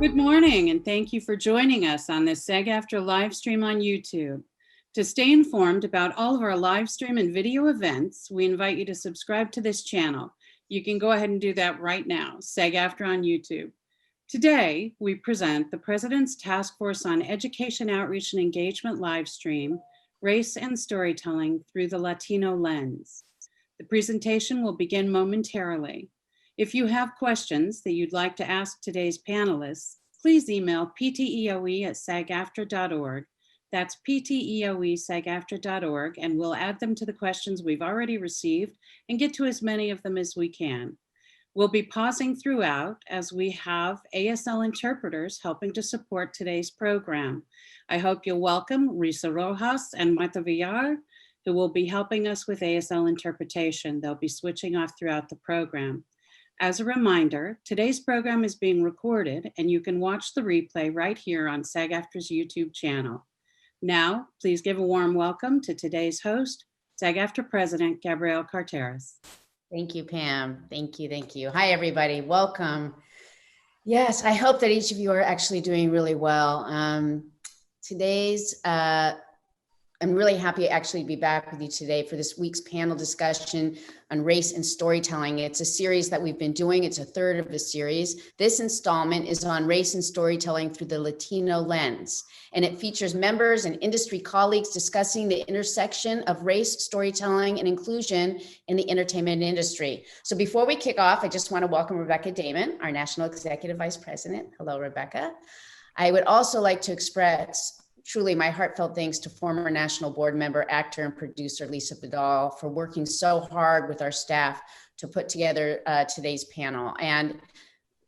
Good morning, and thank you for joining us on this SAG-AFTRA live stream on YouTube. To stay informed about all of our live stream and video events, we invite you to subscribe to this channel. You can go ahead and do that right now, SAG-AFTRA on YouTube. Today, we present the President's Task Force on Education Outreach and Engagement live stream, Race and Storytelling Through the Latino Lens. The presentation will begin momentarily. If you have questions that you'd like to ask today's panelists, please email pteoe@sagaftra.org. That's pteoe@sagaftra.org, and we'll add them to the questions we've already received and get to as many of them as we can. We'll be pausing throughout as we have ASL interpreters helping to support today's program. I hope you'll welcome Risa Rojas and Marta Villar, who will be helping us with ASL interpretation. They'll be switching off throughout the program. As a reminder, today's program is being recorded and you can watch the replay right here on SAG-AFTRA's YouTube channel. Now, please give a warm welcome to today's host, SAG-AFTRA President Gabrielle Carteras. Thank you, Pam. Thank you, thank you. Hi, everybody. Welcome. Yes, I hope that each of you are actually doing really well. I'm really happy actually to be back with you today for this week's panel discussion on race and storytelling. It's a series that we've been doing. It's a third of the series. This installment is on race and storytelling through the Latino lens. And it features members and industry colleagues discussing the intersection of race, storytelling, and inclusion in the entertainment industry. So before we kick off, I just want to welcome Rebecca Damon, our National Executive Vice President. Hello, Rebecca. I would also like to express truly my heartfelt thanks to former national board member, actor, and producer Lisa Vidal for working so hard with our staff to put together today's panel. And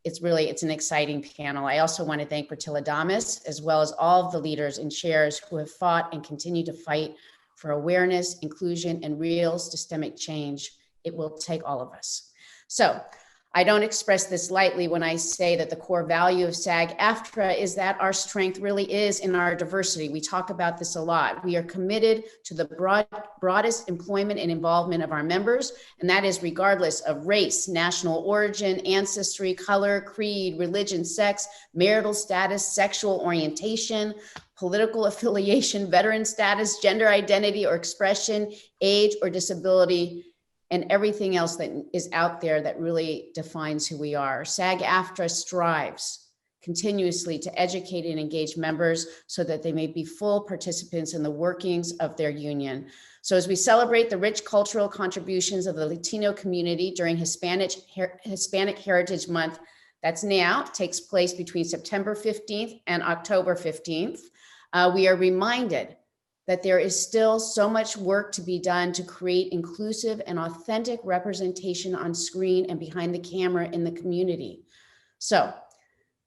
it's an exciting panel. I also want to thank Bertilla Damas, as well as all of the leaders and chairs who have fought and continue to fight for awareness, inclusion, and real systemic change. It will take all of us. So I don't express this lightly when I say that the core value of SAG-AFTRA is that our strength really is in our diversity. We talk about this a lot. We are committed to the broadest employment and involvement of our members, and that is regardless of race, national origin, ancestry, color, creed, religion, sex, marital status, sexual orientation, political affiliation, veteran status, gender identity or expression, age or disability, and everything else that is out there that really defines who we are. SAG-AFTRA strives continuously to educate and engage members so that they may be full participants in the workings of their union. So as we celebrate the rich cultural contributions of the Latino community during Hispanic Heritage Month, that's now, takes place between September 15th and October 15th, we are reminded that there is still so much work to be done to create inclusive and authentic representation on screen and behind the camera in the community. So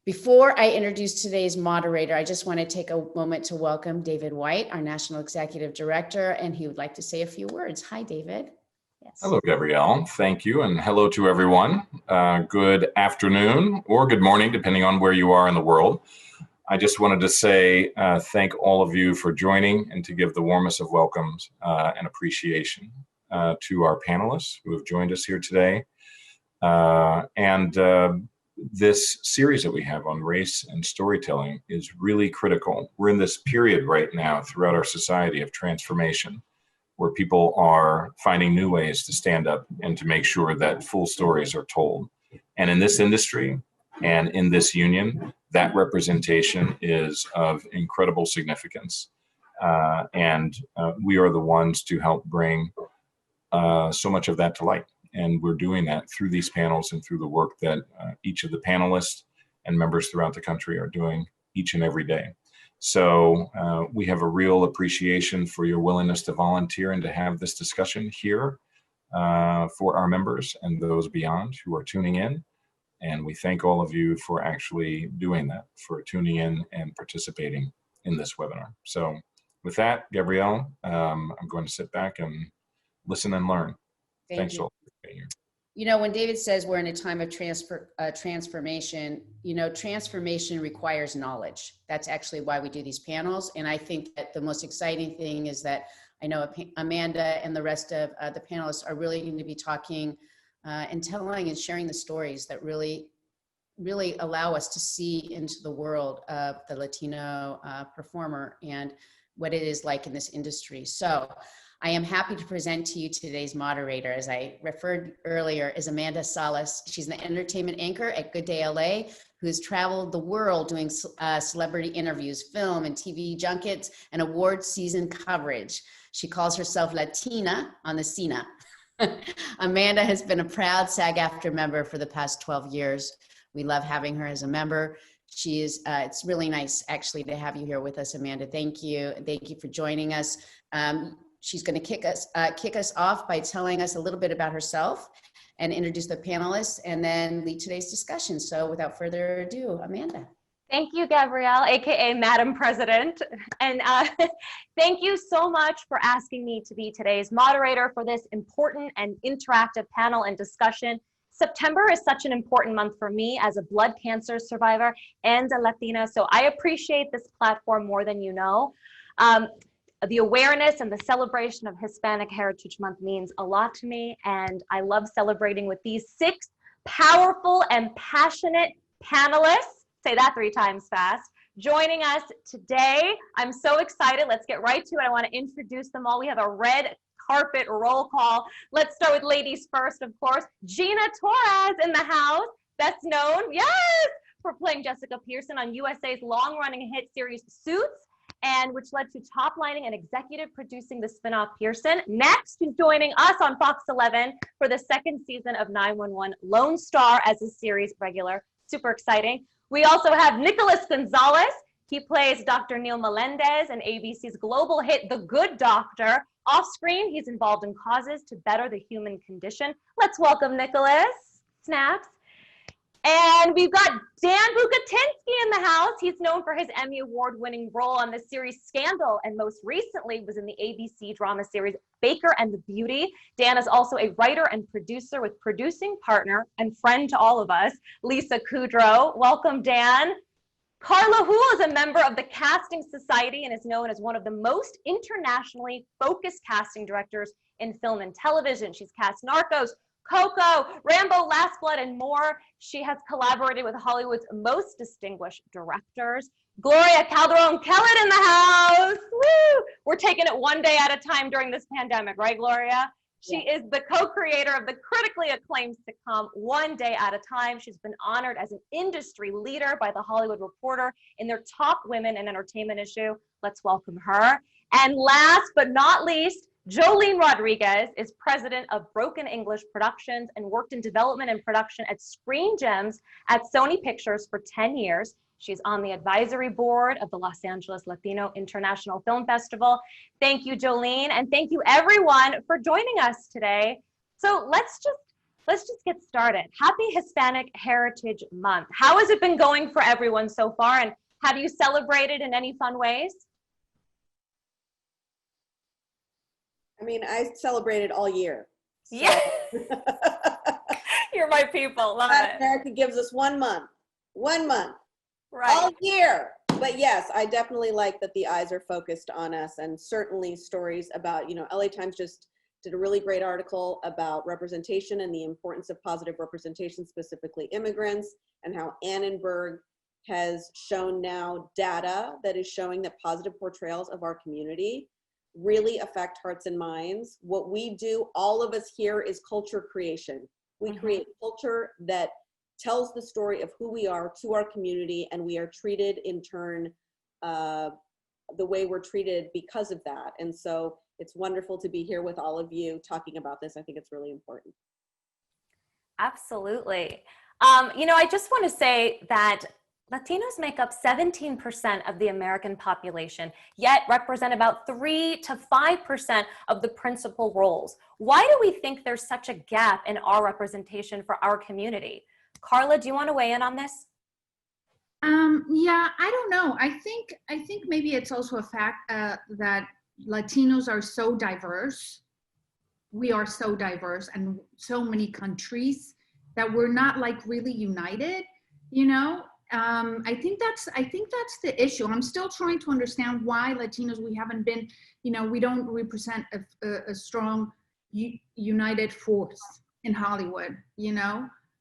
before I introduce today's moderator, I just want to take a moment to welcome David White, our National Executive Director, and he would like to say a few words. Hi, David. Yes. Hello, Gabrielle. Thank you, and hello to everyone. Good afternoon or good morning, depending on where you are in the world. I just wanted to say thank all of you for joining and to give the warmest of welcomes and appreciation to our panelists who have joined us here today. This series that we have on race and storytelling is really critical. We're in this period right now throughout our society of transformation where people are finding new ways to stand up and to make sure that full stories are told. And in this industry and in this union, that representation is of incredible significance. We are the ones to help bring so much of that to light. And we're doing that through these panels and through the work that each of the panelists and members throughout the country are doing each and every day. So we have a real appreciation for your willingness to volunteer and to have this discussion here for our members and those beyond who are tuning in. And we thank all of you for actually doing that, for tuning in and participating in this webinar. So with that, Gabrielle, I'm going to sit back and listen and learn. Thanks all for being here. You know, when David says we're in a time of transformation, you know, transformation requires knowledge. That's actually why we do these panels. And I think that the most exciting thing is that I know Amanda and the rest of the panelists are really going to be talking and telling and sharing the stories that really really allow us to see into the world of the Latino performer and what it is like in this industry. So I am happy to present to you today's moderator. As I referred earlier, is Amanda Salas. She's an entertainment anchor at Good Day LA, who's traveled the world doing celebrity interviews, film and TV junkets, and award season coverage. She calls herself Latina on the Cena. Amanda has been a proud SAG-AFTRA member for the past 12 years. We love having her as a member. She is, it's really nice actually to have you here with us, Amanda. Thank you. Thank you for joining us. She's going to kick us off by telling us a little bit about herself and introduce the panelists and then lead today's discussion. So without further ado, Amanda. Thank you, Gabrielle, AKA Madam President. And thank you so much for asking me to be today's moderator for this important and interactive panel and discussion. September is such an important month for me as a blood cancer survivor and a Latina, so I appreciate this platform more than you know. The awareness and the celebration of Hispanic Heritage Month means a lot to me, and I love celebrating with these 6 powerful and passionate panelists. Say that 3 times fast. Joining us today. I'm so excited. Let's get right to it. I want to introduce them all. We have a red carpet roll call. Let's start with ladies first, of course. Gina Torres in the house, best known, yes, for playing Jessica Pearson on USA's long-running hit series Suits, and which led to top-lining and executive producing the spinoff Pearson. Next, she's joining us on Fox 11 for the 2nd season of 911 Lone Star as a series regular. Super exciting. We also have Nicholas Gonzalez. He plays Dr. Neil Melendez in ABC's global hit The Good Doctor. Off screen, he's involved in causes to better the human condition. Let's welcome Nicholas. Snaps. And we've got Dan Bucatinsky in the house. He's known for his Emmy Award-winning role on the series Scandal, and most recently was in the ABC drama series Baker and the Beauty. Dan is also a writer and producer with producing partner and friend to all of us, Lisa Kudrow. Welcome, Dan. Carla Hool is a member of the Casting Society and is known as one of the most internationally focused casting directors in film and television. She's cast Narcos, Coco, Rambo, Last Blood, and more. She has collaborated with Hollywood's most distinguished directors. Gloria, Calderon, Kellett in the house. Woo! We're taking it one day at a time during this pandemic, right, Gloria? She is the co-creator of the critically acclaimed sitcom One Day at a Time. She's been honored as an industry leader by The Hollywood Reporter in their Top Women in Entertainment issue. Let's welcome her. And last but not least, Jolene Rodriguez is president of Broken English Productions and worked in development and production at Screen Gems at Sony Pictures for 10 years. She's on the advisory board of the Los Angeles Latino International Film Festival. Thank you, Jolene, and thank you everyone for joining us today. So let's just get started. Happy Hispanic Heritage Month. How has it been going for everyone so far, and have you celebrated in any fun ways? I mean, I celebrated all year. So. Yeah. You're my people, love it. America gives us 1 month, Right. all year. But yes, I definitely like that the eyes are focused on us, and certainly stories about, LA Times just did a really great article about representation and the importance of positive representation, specifically immigrants, and how Annenberg has shown now data that is showing that positive portrayals of our community really affect hearts and minds. What we do, all of us here, is culture creation. We create culture that tells the story of who we are to our community, and we are treated in turn the way we're treated because of that. And so it's wonderful to be here with all of you talking about this. I think it's really important. Absolutely. I just want to say that Latinos make up 17% of the American population, yet represent about 3 to 5% of the principal roles. Why do we think there's such a gap in our representation for our community? Carla, do you want to weigh in on this? Yeah, I don't know. I think maybe it's also a fact that Latinos are so diverse. We are so diverse, and so many countries that we're not like really united, I think that's the issue. I'm still trying to understand why Latinos, we haven't been, we don't represent a strong united force in Hollywood,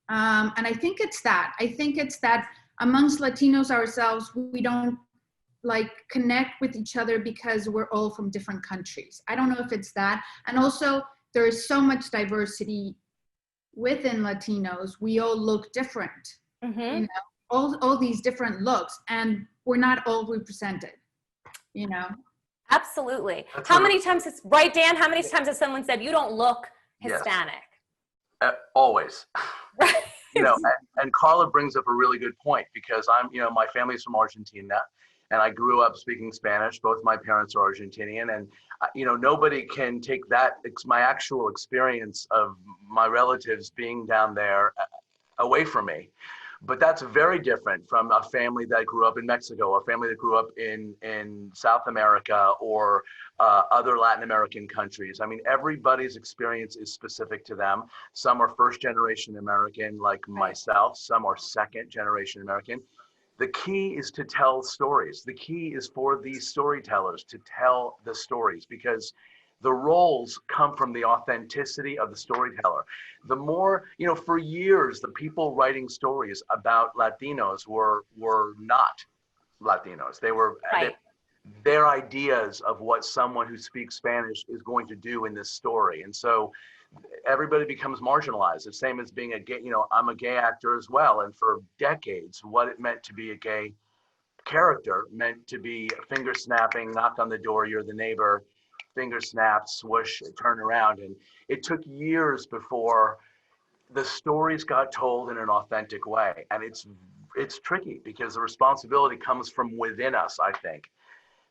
And I think it's that. I think it's that amongst Latinos ourselves, we don't like connect with each other because we're all from different countries. I don't know if it's that. And also there is so much diversity within Latinos. We all look different, you know, all these different looks, and we're not all represented, you know? Absolutely. How many times, right, Dan? How many times has someone said, you don't look Hispanic? Yes. Always. Right. You know, and Carla brings up a really good point, because my family's from Argentina, and I grew up speaking Spanish. Both my parents are Argentinian, and nobody can take that, my actual experience of my relatives being down there away from me. But that's very different from a family that grew up in Mexico, a family that grew up in South America, or other Latin American countries. I mean, everybody's experience is specific to them. Some are first generation American, like myself. Some are second generation American. The key is to tell stories. The key is for these storytellers to tell the stories, because the roles come from the authenticity of the storyteller. The more, for years, the people writing stories about Latinos were not Latinos. They were their ideas of what someone who speaks Spanish is going to do in this story. And so everybody becomes marginalized. The same as being a gay, I'm a gay actor as well. And for decades, what it meant to be a gay character meant to be finger snapping, knock on the door, you're the neighbor, finger snap, swoosh, turn around. And it took years before the stories got told in an authentic way. And it's tricky, because the responsibility comes from within us, I think,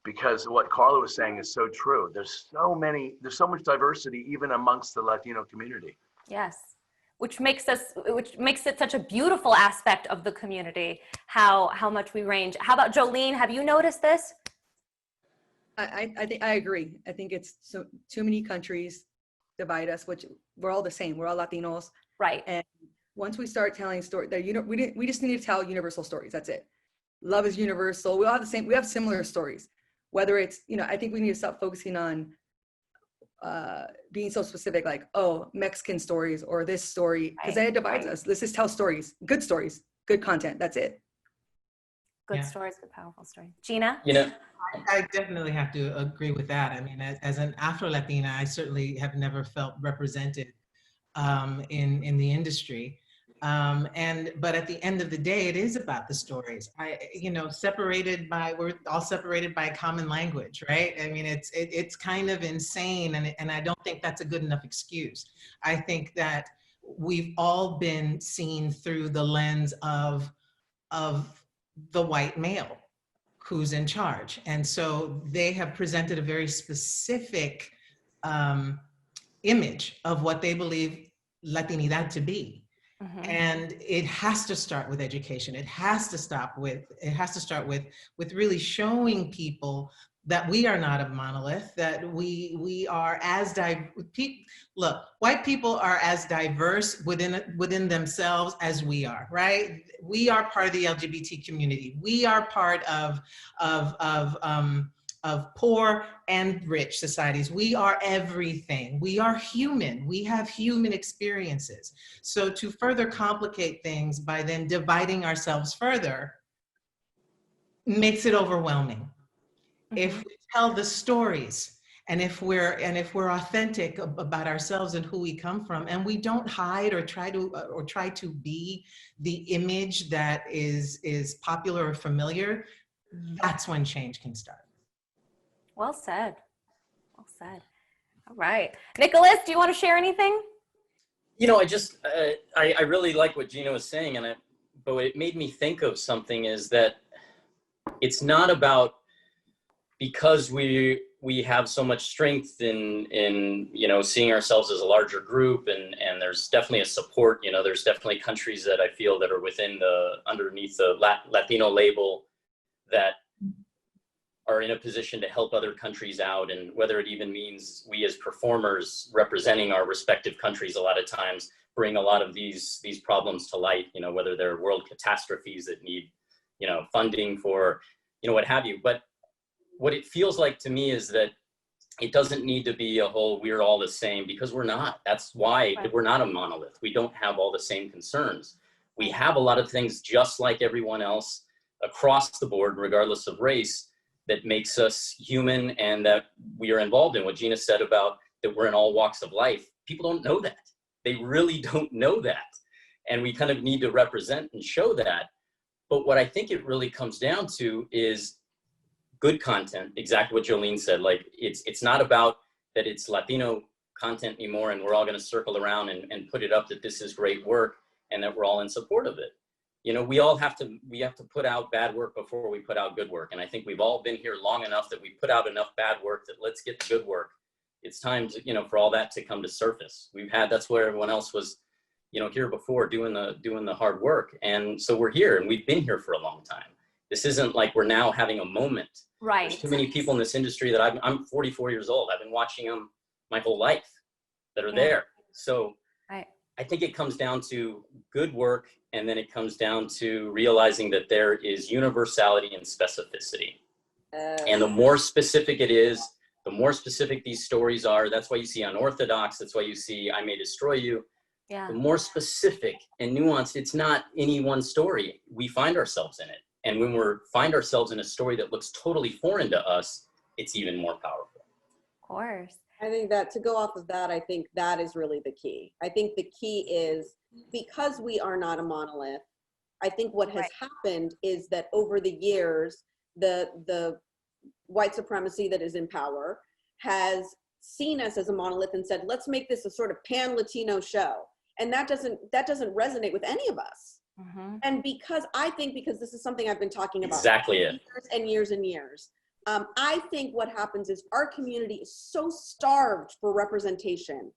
because what Carla was saying is so true. There's so much diversity even amongst the Latino community. Yes. Which makes it such a beautiful aspect of the community, how much we range. How about Jolene? Have you noticed this? I think I agree. I think it's too many countries divide us, which we're all the same. We're all Latinos. Right. And once we start telling stories, we just need to tell universal stories. That's it. Love is universal. We all have the same. We have similar stories. Whether it's, I think we need to stop focusing on being so specific, like, oh, Mexican stories or this story, because that divides us. Let's just tell stories, good content. That's it. Good stories, good powerful stories. Gina? I definitely have to agree with that. I mean, as an Afro-Latina, I certainly have never felt represented in the industry. But at the end of the day, it is about the stories. we're all separated by a common language, right? I mean, it's kind of insane, and I don't think that's a good enough excuse. I think that we've all been seen through the lens of the white male who's in charge. And so they have presented a very specific image of what they believe Latinidad to be. And it has to start with education. It has to start with really showing people that we are not a monolith, that we are as look, white people are as diverse within themselves as we are, right? We are part of the LGBT community. We are part of poor and rich societies. We are everything. We are human. We have human experiences. So to further complicate things by then dividing ourselves further makes it overwhelming. If we tell the stories, and if we're authentic about ourselves and who we come from, and we don't hide or try to be the image that is popular or familiar, that's when change can start. Well said. Well said. All right. Nicholas, do you want to share anything? I really like what Gina was saying, but what it made me think of something is that it's not about, because we have so much strength in seeing ourselves as a larger group, and there's definitely a support, there's definitely countries that I feel that are underneath the Latino label that are in a position to help other countries out, and whether it even means we as performers representing our respective countries a lot of times bring a lot of these problems to light, whether they're world catastrophes that need, funding for, what have you. But what it feels like to me is that it doesn't need to be a whole, we're all the same, because we're not. That's why we're not a monolith. We don't have all the same concerns. We have a lot of things just like everyone else across the board, regardless of race, that makes us human and that we are involved in. What Gina said about that we're in all walks of life, people don't know that. They really don't know that. And we kind of need to represent and show that. But what I think it really comes down to is good content, exactly what Jolene said. Like, it's not about that it's Latino content anymore and we're all going to circle around and put it up that this is great work and that we're all in support of it. You know, we have to put out bad work before we put out good work. And I think we've all been here long enough that we put out enough bad work that let's get the good work. It's time to, you know, for all that to come to surface. That's where everyone else was, you know, here before doing the hard work. And so we're here and we've been here for a long time. This isn't like we're now having a moment. Right. There's too many people in this industry that I'm 44 years old. I've been watching them my whole life that are there. So I think it comes down to good work, and then it comes down to realizing that there is universality and specificity. And the more specific it is, the more specific these stories are. That's why you see Unorthodox. That's why you see I May Destroy You. Yeah. The more specific and nuanced, it's not any one story. We find ourselves in it. And when we find ourselves in a story that looks totally foreign to us, it's even more powerful. Of course. I think that to go off of that, I think that is really the key. I think the key is because we are not a monolith, I think what has happened is that over the years, the white supremacy that is in power has seen us as a monolith and said, let's make this a sort of pan-Latino show. And that doesn't resonate with any of us. Mm-hmm. And because this is something I've been talking about Exactly for years and years and years. I think what happens is our community is so starved for representation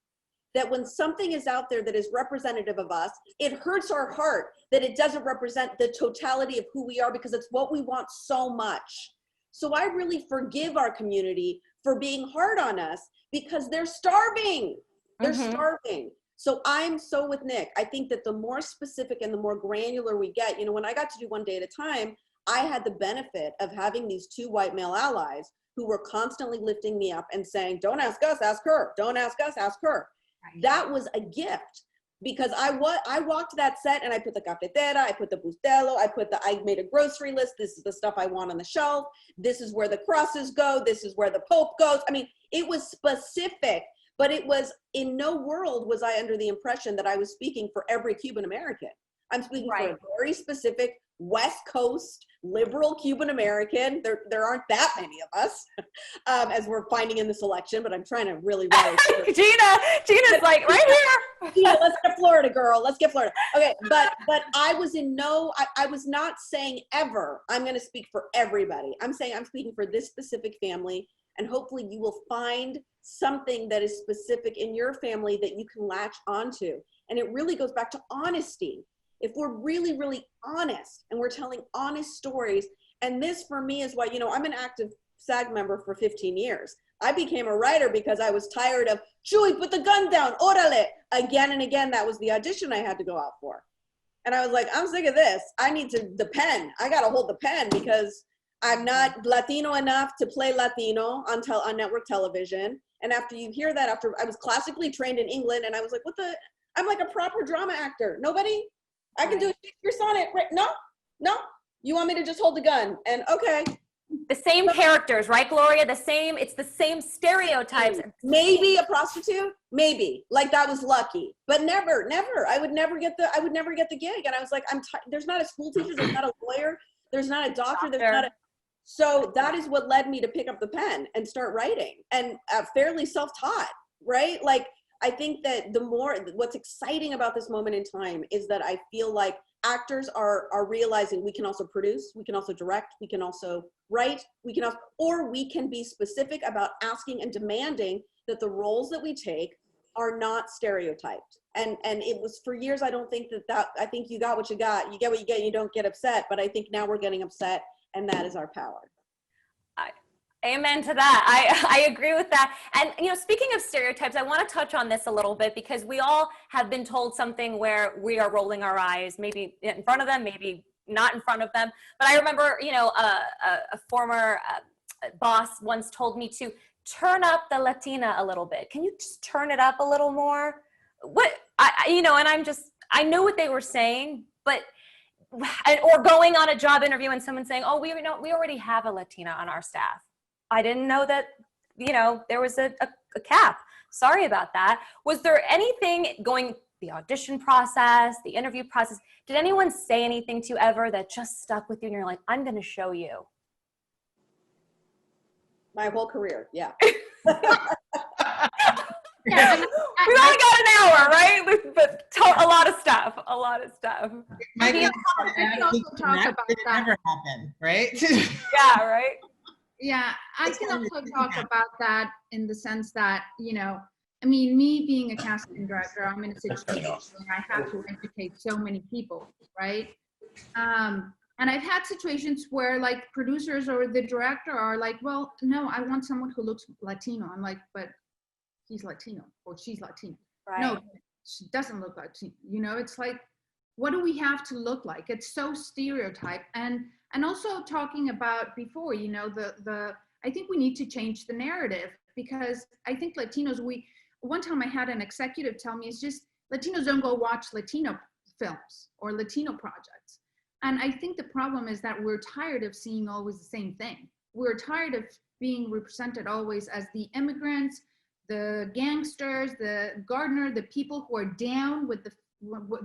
that when something is out there that is representative of us, it hurts our heart that it doesn't represent the totality of who we are, because it's what we want so much. So I really forgive our community for being hard on us because they're starving. They're starving. So I'm so with Nick. I think that the more specific and the more granular we get, you know, when I got to do One Day at a Time, I had the benefit of having these two white male allies who were constantly lifting me up and saying, don't ask us, ask her. Don't ask us, ask her. Right. That was a gift because I walked that set and I put the cafetera, I put the bustelo, I made a grocery list. This is the stuff I want on the shelf. This is where the crosses go. This is where the Pope goes. I mean, it was specific, but it was in no world was I under the impression that I was speaking for every Cuban American. I'm speaking for a very specific West Coast liberal Cuban American. There aren't that many of us, as we're finding in this election, but I'm trying to really Gina's like right here. Gina, let's get Florida, girl. Let's get Florida. Okay, but I was I was not saying ever I'm going to speak for everybody. I'm saying I'm speaking for this specific family, and hopefully you will find something that is specific in your family that you can latch onto. And it really goes back to honesty. If we're really, really honest and we're telling honest stories, and this for me is why, you know, I'm an active SAG member for 15 years. I became a writer because I was tired of, Chuy, put the gun down, orale. Again and again, that was the audition I had to go out for. And I was like, I'm sick of this. I need the pen. I got to hold the pen because I'm not Latino enough to play Latino on network television. And after you hear that, after I was classically trained in England, and I was like, I'm like a proper drama actor. Nobody? I can do a Shakespeare sonnet, right? No, you want me to just hold the gun? And okay. The same characters, right, Gloria? It's the same stereotypes. Maybe a prostitute, maybe. Like that was lucky, but never. I would never get the gig. And I was like, there's not a school teacher, there's not a lawyer, there's not a doctor, there's not a. So that is what led me to pick up the pen and start writing, and fairly self-taught, right? Like. I think that what's exciting about this moment in time is that I feel like actors are realizing we can also produce, we can also direct, we can also write, or we can be specific about asking and demanding that the roles that we take are not stereotyped. And it was for years, I don't think I think you got what you got, you get what you get, you don't get upset, but I think now we're getting upset, and that is our power. Amen to that. I agree with that. And, you know, speaking of stereotypes, I want to touch on this a little bit because we all have been told something where we are rolling our eyes, maybe in front of them, maybe not in front of them. But I remember, you know, a former boss once told me to turn up the Latina a little bit. Can you just turn it up a little more? What, you know, and I know what they were saying, but, or going on a job interview and someone saying, oh, we already have a Latina on our staff. I didn't know that, you know, there was a cap. Sorry about that. Was there anything going, the audition process, the interview process, did anyone say anything to you ever that just stuck with you and you're like, I'm going to show you? My whole career, yeah. Yeah, We only got an hour, right? But a lot of stuff, a lot of stuff. I can also talk about it that. never happened, right? Yeah, right? Yeah, I can also talk about that in the sense that, you know, I mean, me being a casting director, I'm in a situation where I have to educate so many people, right? And I've had situations where like producers or the director are like, well, no, I want someone who looks Latino. I'm like, but he's Latino or she's Latino. Right. No, she doesn't look Latino. You know, it's like, what do we have to look like? It's so stereotyped. And also talking about before, you know, I think we need to change the narrative, because I think Latinos, one time I had an executive tell me, it's just Latinos don't go watch Latino films or Latino projects. And I think the problem is that we're tired of seeing always the same thing. We're tired of being represented always as the immigrants, the gangsters, the gardener, the people who are down with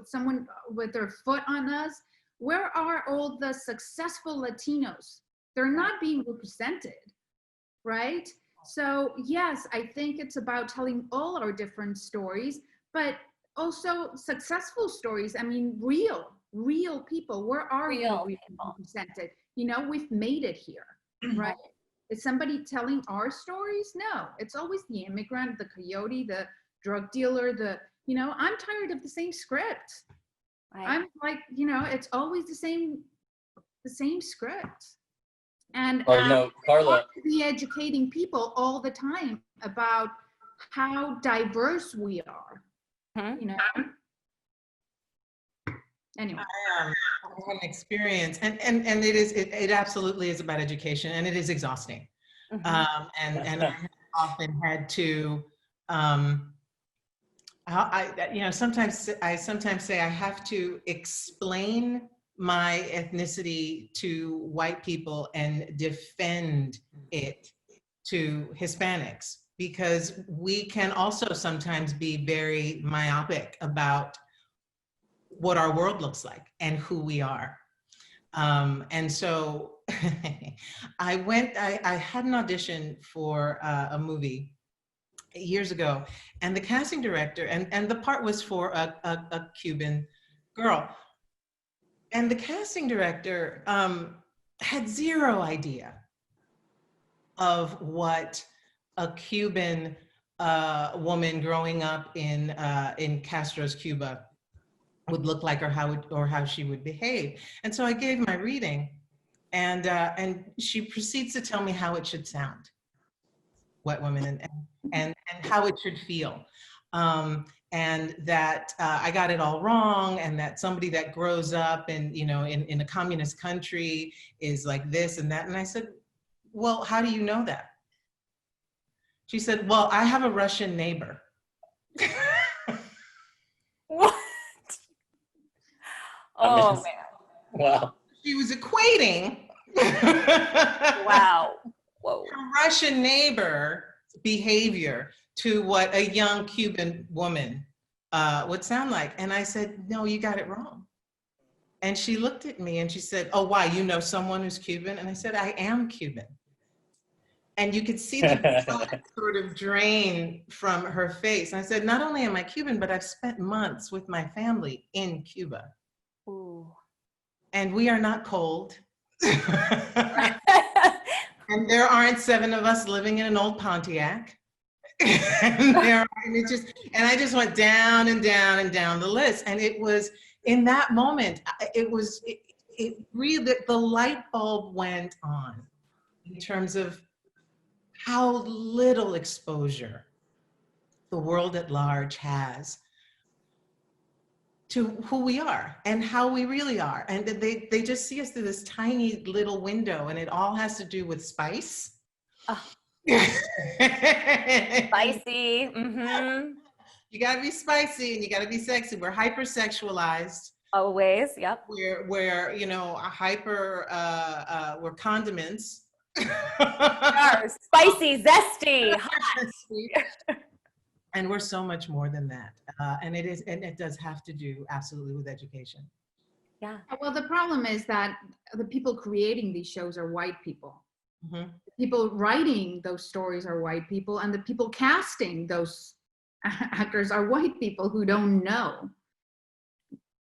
someone with their foot on us. Where are all the successful Latinos? They're not being represented, right? So yes, I think it's about telling all our different stories, but also successful stories. I mean, real people. Where are Real we people. represented? You know, we've made it here, right? Is somebody telling our stories? No, it's always the immigrant, the coyote, the drug dealer, you know, I'm tired of the same script. Right. I'm like, you know, it's always the same script. And Well, you know, Carla, be educating people all the time about how diverse we are. You know. Anyway, I had an experience, and it absolutely is about education, and it is exhausting. And I often had to, sometimes I say I have to explain my ethnicity to white people and defend it to Hispanics, because we can also sometimes be very myopic about what our world looks like and who we are. And so I had an audition for a movie years ago, and the casting director, and the part was for a Cuban girl. And the casting director had zero idea of what a Cuban woman growing up in Castro's Cuba would look like, or how she would behave. And so I gave my reading, and she proceeds to tell me how it should sound, white woman, and how it should feel. And that I got it all wrong, and that somebody that grows up in a communist country is like this and that. And I said, well, how do you know that? She said, well, I have a Russian neighbor. What? Oh, man. Wow. She was equating Wow. Whoa. her Russian neighbor behavior to what a young Cuban woman would sound like. And I said, no, you got it wrong. And she looked at me and she said, oh, why, you know someone who's Cuban? And I said, I am Cuban. And you could see the blood sort of drain from her face. And I said, not only am I Cuban, but I've spent months with my family in Cuba. Ooh. And we are not cold. And there aren't 7 of us living in an old Pontiac. And I just went down and down and down the list. And it was in that moment, it really, the light bulb went on in terms of how little exposure the world at large has to who we are and how we really are. And they just see us through this tiny little window, and it all has to do with spice Spicy. Mm-hmm. You gotta be spicy and you gotta be sexy. We're hypersexualized. Always. Yep. We're you know, we're condiments. Spicy, zesty, hot. And we're so much more than that. And it does have to do absolutely with education. Yeah. Well, the problem is that the people creating these shows are white people. Mm-hmm. The people writing those stories are white people, and the people casting those actors are white people who don't know,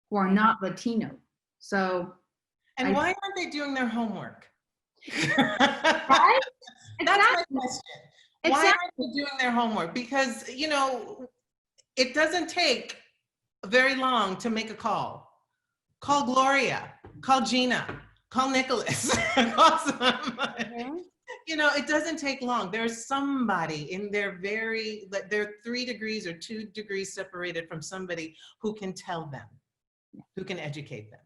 who are not Latino. So. And why aren't they doing their homework? Right? That's my question. Why Exactly. aren't they doing their homework? Because, you know, it doesn't take very long to make a call. Call Gloria, call Gina, call Nicholas, call somebody. Mm-hmm. You know, it doesn't take long. There's somebody in their they're 3 degrees or 2 degrees separated from somebody who can tell them, who can educate them.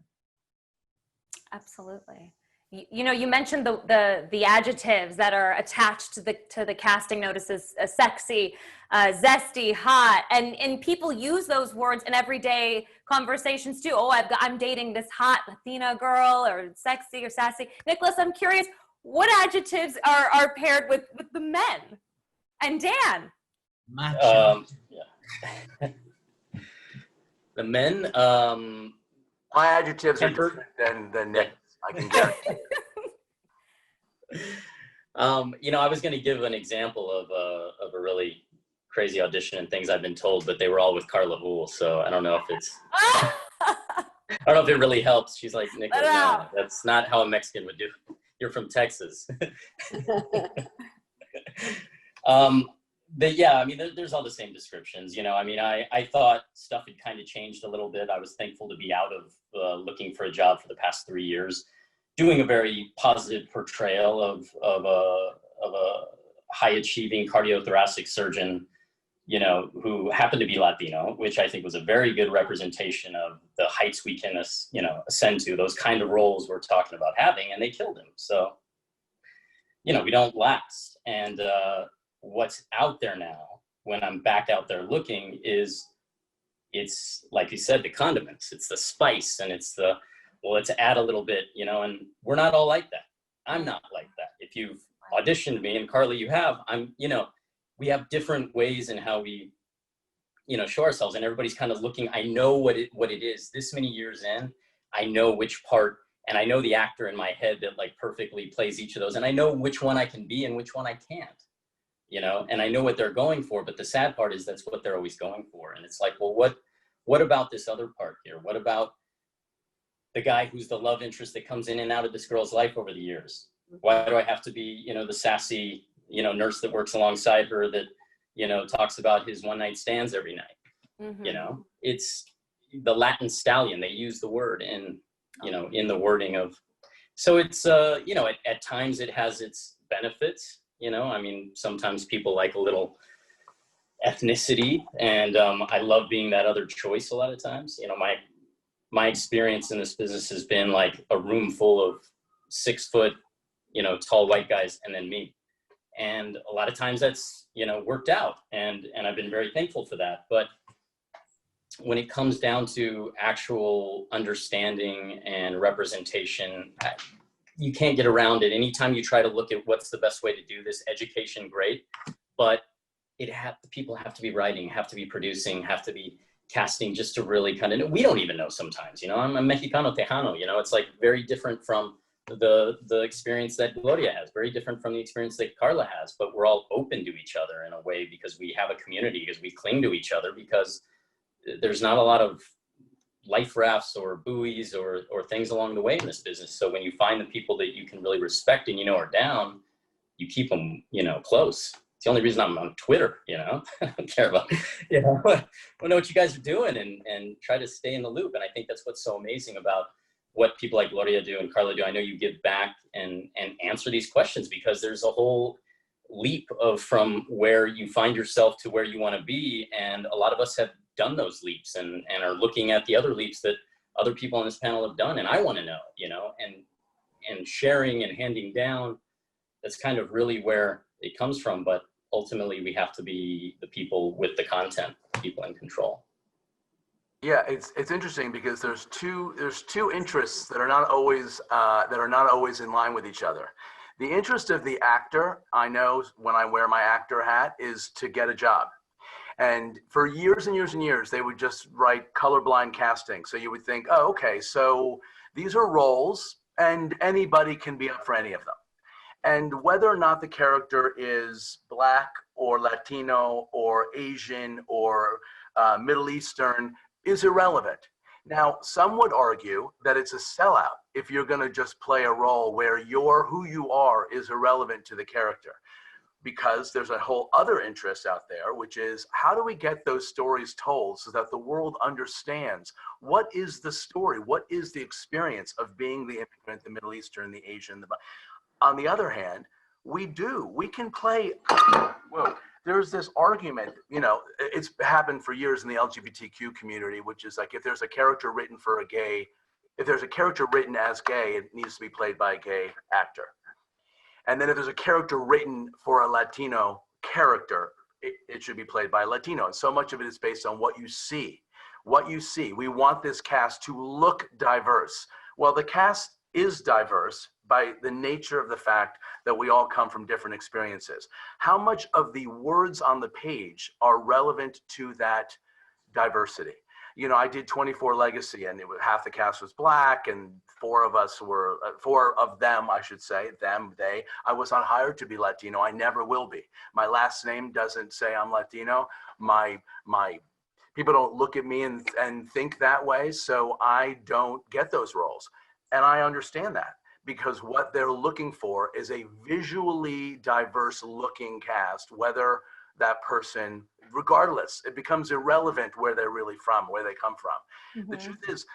Absolutely. You know, you mentioned the adjectives that are attached to the casting notices: sexy, zesty, hot, and people use those words in everyday conversations too. Oh, I'm dating this hot Latina girl, or sexy or sassy. Nicholas, I'm curious, what adjectives are paired with the men? And Dan? Yeah. The men. My adjectives are different than Nick. I can guarantee. You know, I was going to give an example of a really crazy audition and things I've been told, but they were all with Carla Hool, so I don't know if it's. I don't know if it really helps. She's like, Nicholas, no, that's not how a Mexican would do. You're from Texas. But yeah, I mean, there's all the same descriptions, you know. I mean, I thought stuff had kind of changed a little bit. I was thankful to be out of looking for a job for the past 3 years, doing a very positive portrayal of a high achieving cardiothoracic surgeon, you know, who happened to be Latino, which I think was a very good representation of the heights we can, you know, ascend to, those kind of roles we're talking about having, and they killed him. So, you know, we don't last. And what's out there now, when I'm back out there looking, is it's, like you said, the condiments, it's the spice, and it's the, well, let's add a little bit, you know, and we're not all like that. I'm not like that. If you've auditioned me, and Carla, you have, you know, we have different ways in how we, you know, show ourselves, and everybody's kind of looking. I know what it is. This many years in, I know which part, and I know the actor in my head that like perfectly plays each of those, and I know which one I can be and which one I can't, you know, and I know what they're going for. But the sad part is that's what they're always going for, and it's like, well, what about this other part here? What about the guy who's the love interest that comes in and out of this girl's life over the years? Why do I have to be, you know, the sassy, you know, nurse that works alongside her that, you know, talks about his one night stands every night? Mm-hmm. You know, it's the Latin stallion. They use the word in, you know, in the wording of, so it's, you know, at times it has its benefits, you know. I mean, sometimes people like a little ethnicity, and I love being that other choice a lot of times. You know, my experience in this business has been like a room full of 6 foot, you know, tall white guys, and then me. And a lot of times that's, you know, worked out, and I've been very thankful for that. But when it comes down to actual understanding and representation, you can't get around it. Anytime you try to look at what's the best way to do this, education, great, but people have to be writing, have to be producing, have to be casting, just to really kind of, we don't even know sometimes, you know. I'm a Mexicano Tejano, you know, it's like very different from the experience that Gloria has, very different from the experience that Carla has, but we're all open to each other in a way because we have a community, because we cling to each other, because there's not a lot of life rafts or buoys or things along the way in this business. So when you find the people that you can really respect and you know are down, you keep them, you know, close. It's the only reason I'm on Twitter, you know. I don't care about, you know, I know what you guys are doing and try to stay in the loop. And I think that's what's so amazing about what people like Gloria do and Carla do. I know you give back and answer these questions, because there's a whole leap of from where you find yourself to where you want to be. And a lot of us have done those leaps and are looking at the other leaps that other people on this panel have done. And I want to know, you know, and sharing and handing down, that's kind of really where it comes from, but ultimately we have to be the people with the content, people in control. Yeah, it's interesting because there's two interests that are not always in line with each other. The interest of the actor, I know when I wear my actor hat, is to get a job. And for years and years and years, they would just write colorblind casting. So you would think, oh, okay, so these are roles and anybody can be up for any of them. And whether or not the character is Black or Latino or Asian or Middle Eastern is irrelevant. Now, some would argue that it's a sellout if you're going to just play a role where who you are is irrelevant to the character. Because there's a whole other interest out there, which is how do we get those stories told so that the world understands what is the story, what is the experience of being the immigrant, the Middle Eastern, the Asian. On the other hand, we can play, whoa, there's this argument, you know, it's happened for years in the LGBTQ community, which is like if there's a character written for a gay, if there's a character written as gay, it needs to be played by a gay actor. And then if there's a character written for a Latino character, it should be played by a Latino. And so much of it is based on what you see. What you see. We want this cast to look diverse. Well, the cast is diverse by the nature of the fact that we all come from different experiences. How much of the words on the page are relevant to that diversity? You know, I did 24 Legacy and half the cast was Black and four of them, I should say, they. I was not hired to be Latino. I never will be. My last name doesn't say I'm Latino. My people don't look at me and think that way, so I don't get those roles. And I understand that because what they're looking for is a visually diverse looking cast, whether that person, regardless, it becomes irrelevant where they're really from, where they come from. Mm-hmm. The truth is,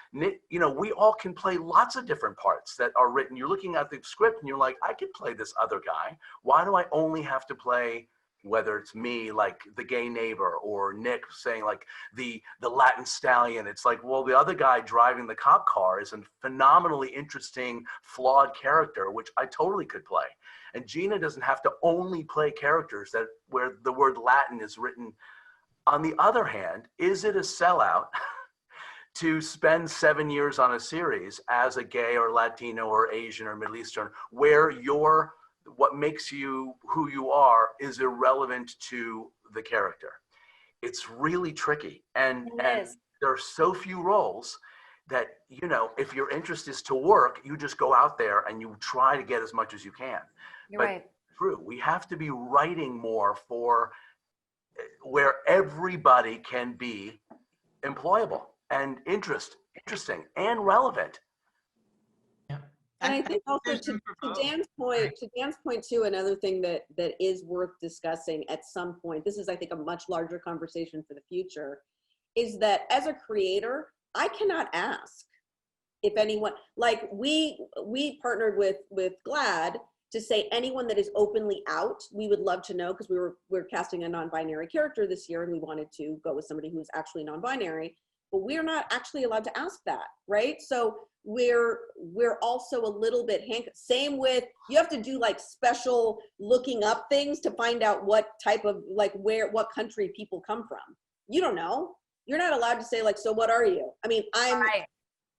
you know, we all can play lots of different parts that are written. You're looking at the script and you're like, I could play this other guy. Why do I only have to play, whether it's me, like the gay neighbor, or Nick saying like the Latin stallion? It's like, well, the other guy driving the cop car is a phenomenally interesting, flawed character, which I totally could play. And Gina doesn't have to only play characters where the word Latin is written. On the other hand, is it a sellout to spend 7 years on a series as a gay or Latino or Asian or Middle Eastern, where what makes you who you are is irrelevant to the character? It's really tricky. And there are so few roles that, you know, if your interest is to work, you just go out there and you try to get as much as you can. You're right. True, we have to be writing more for where everybody can be employable and interesting and relevant. Yeah. And I think also to Dan's point too, another thing that is worth discussing at some point, this is I think a much larger conversation for the future, is that as a creator, I cannot ask if anyone, like we partnered with GLAAD to say anyone that is openly out, we would love to know, because we're casting a non-binary character this year and we wanted to go with somebody who's actually non-binary, but we're not actually allowed to ask that, right? So we're also a little bit same with, you have to do like special looking up things to find out what type of, like what country people come from. You don't know. You're not allowed to say like, so what are you? I mean,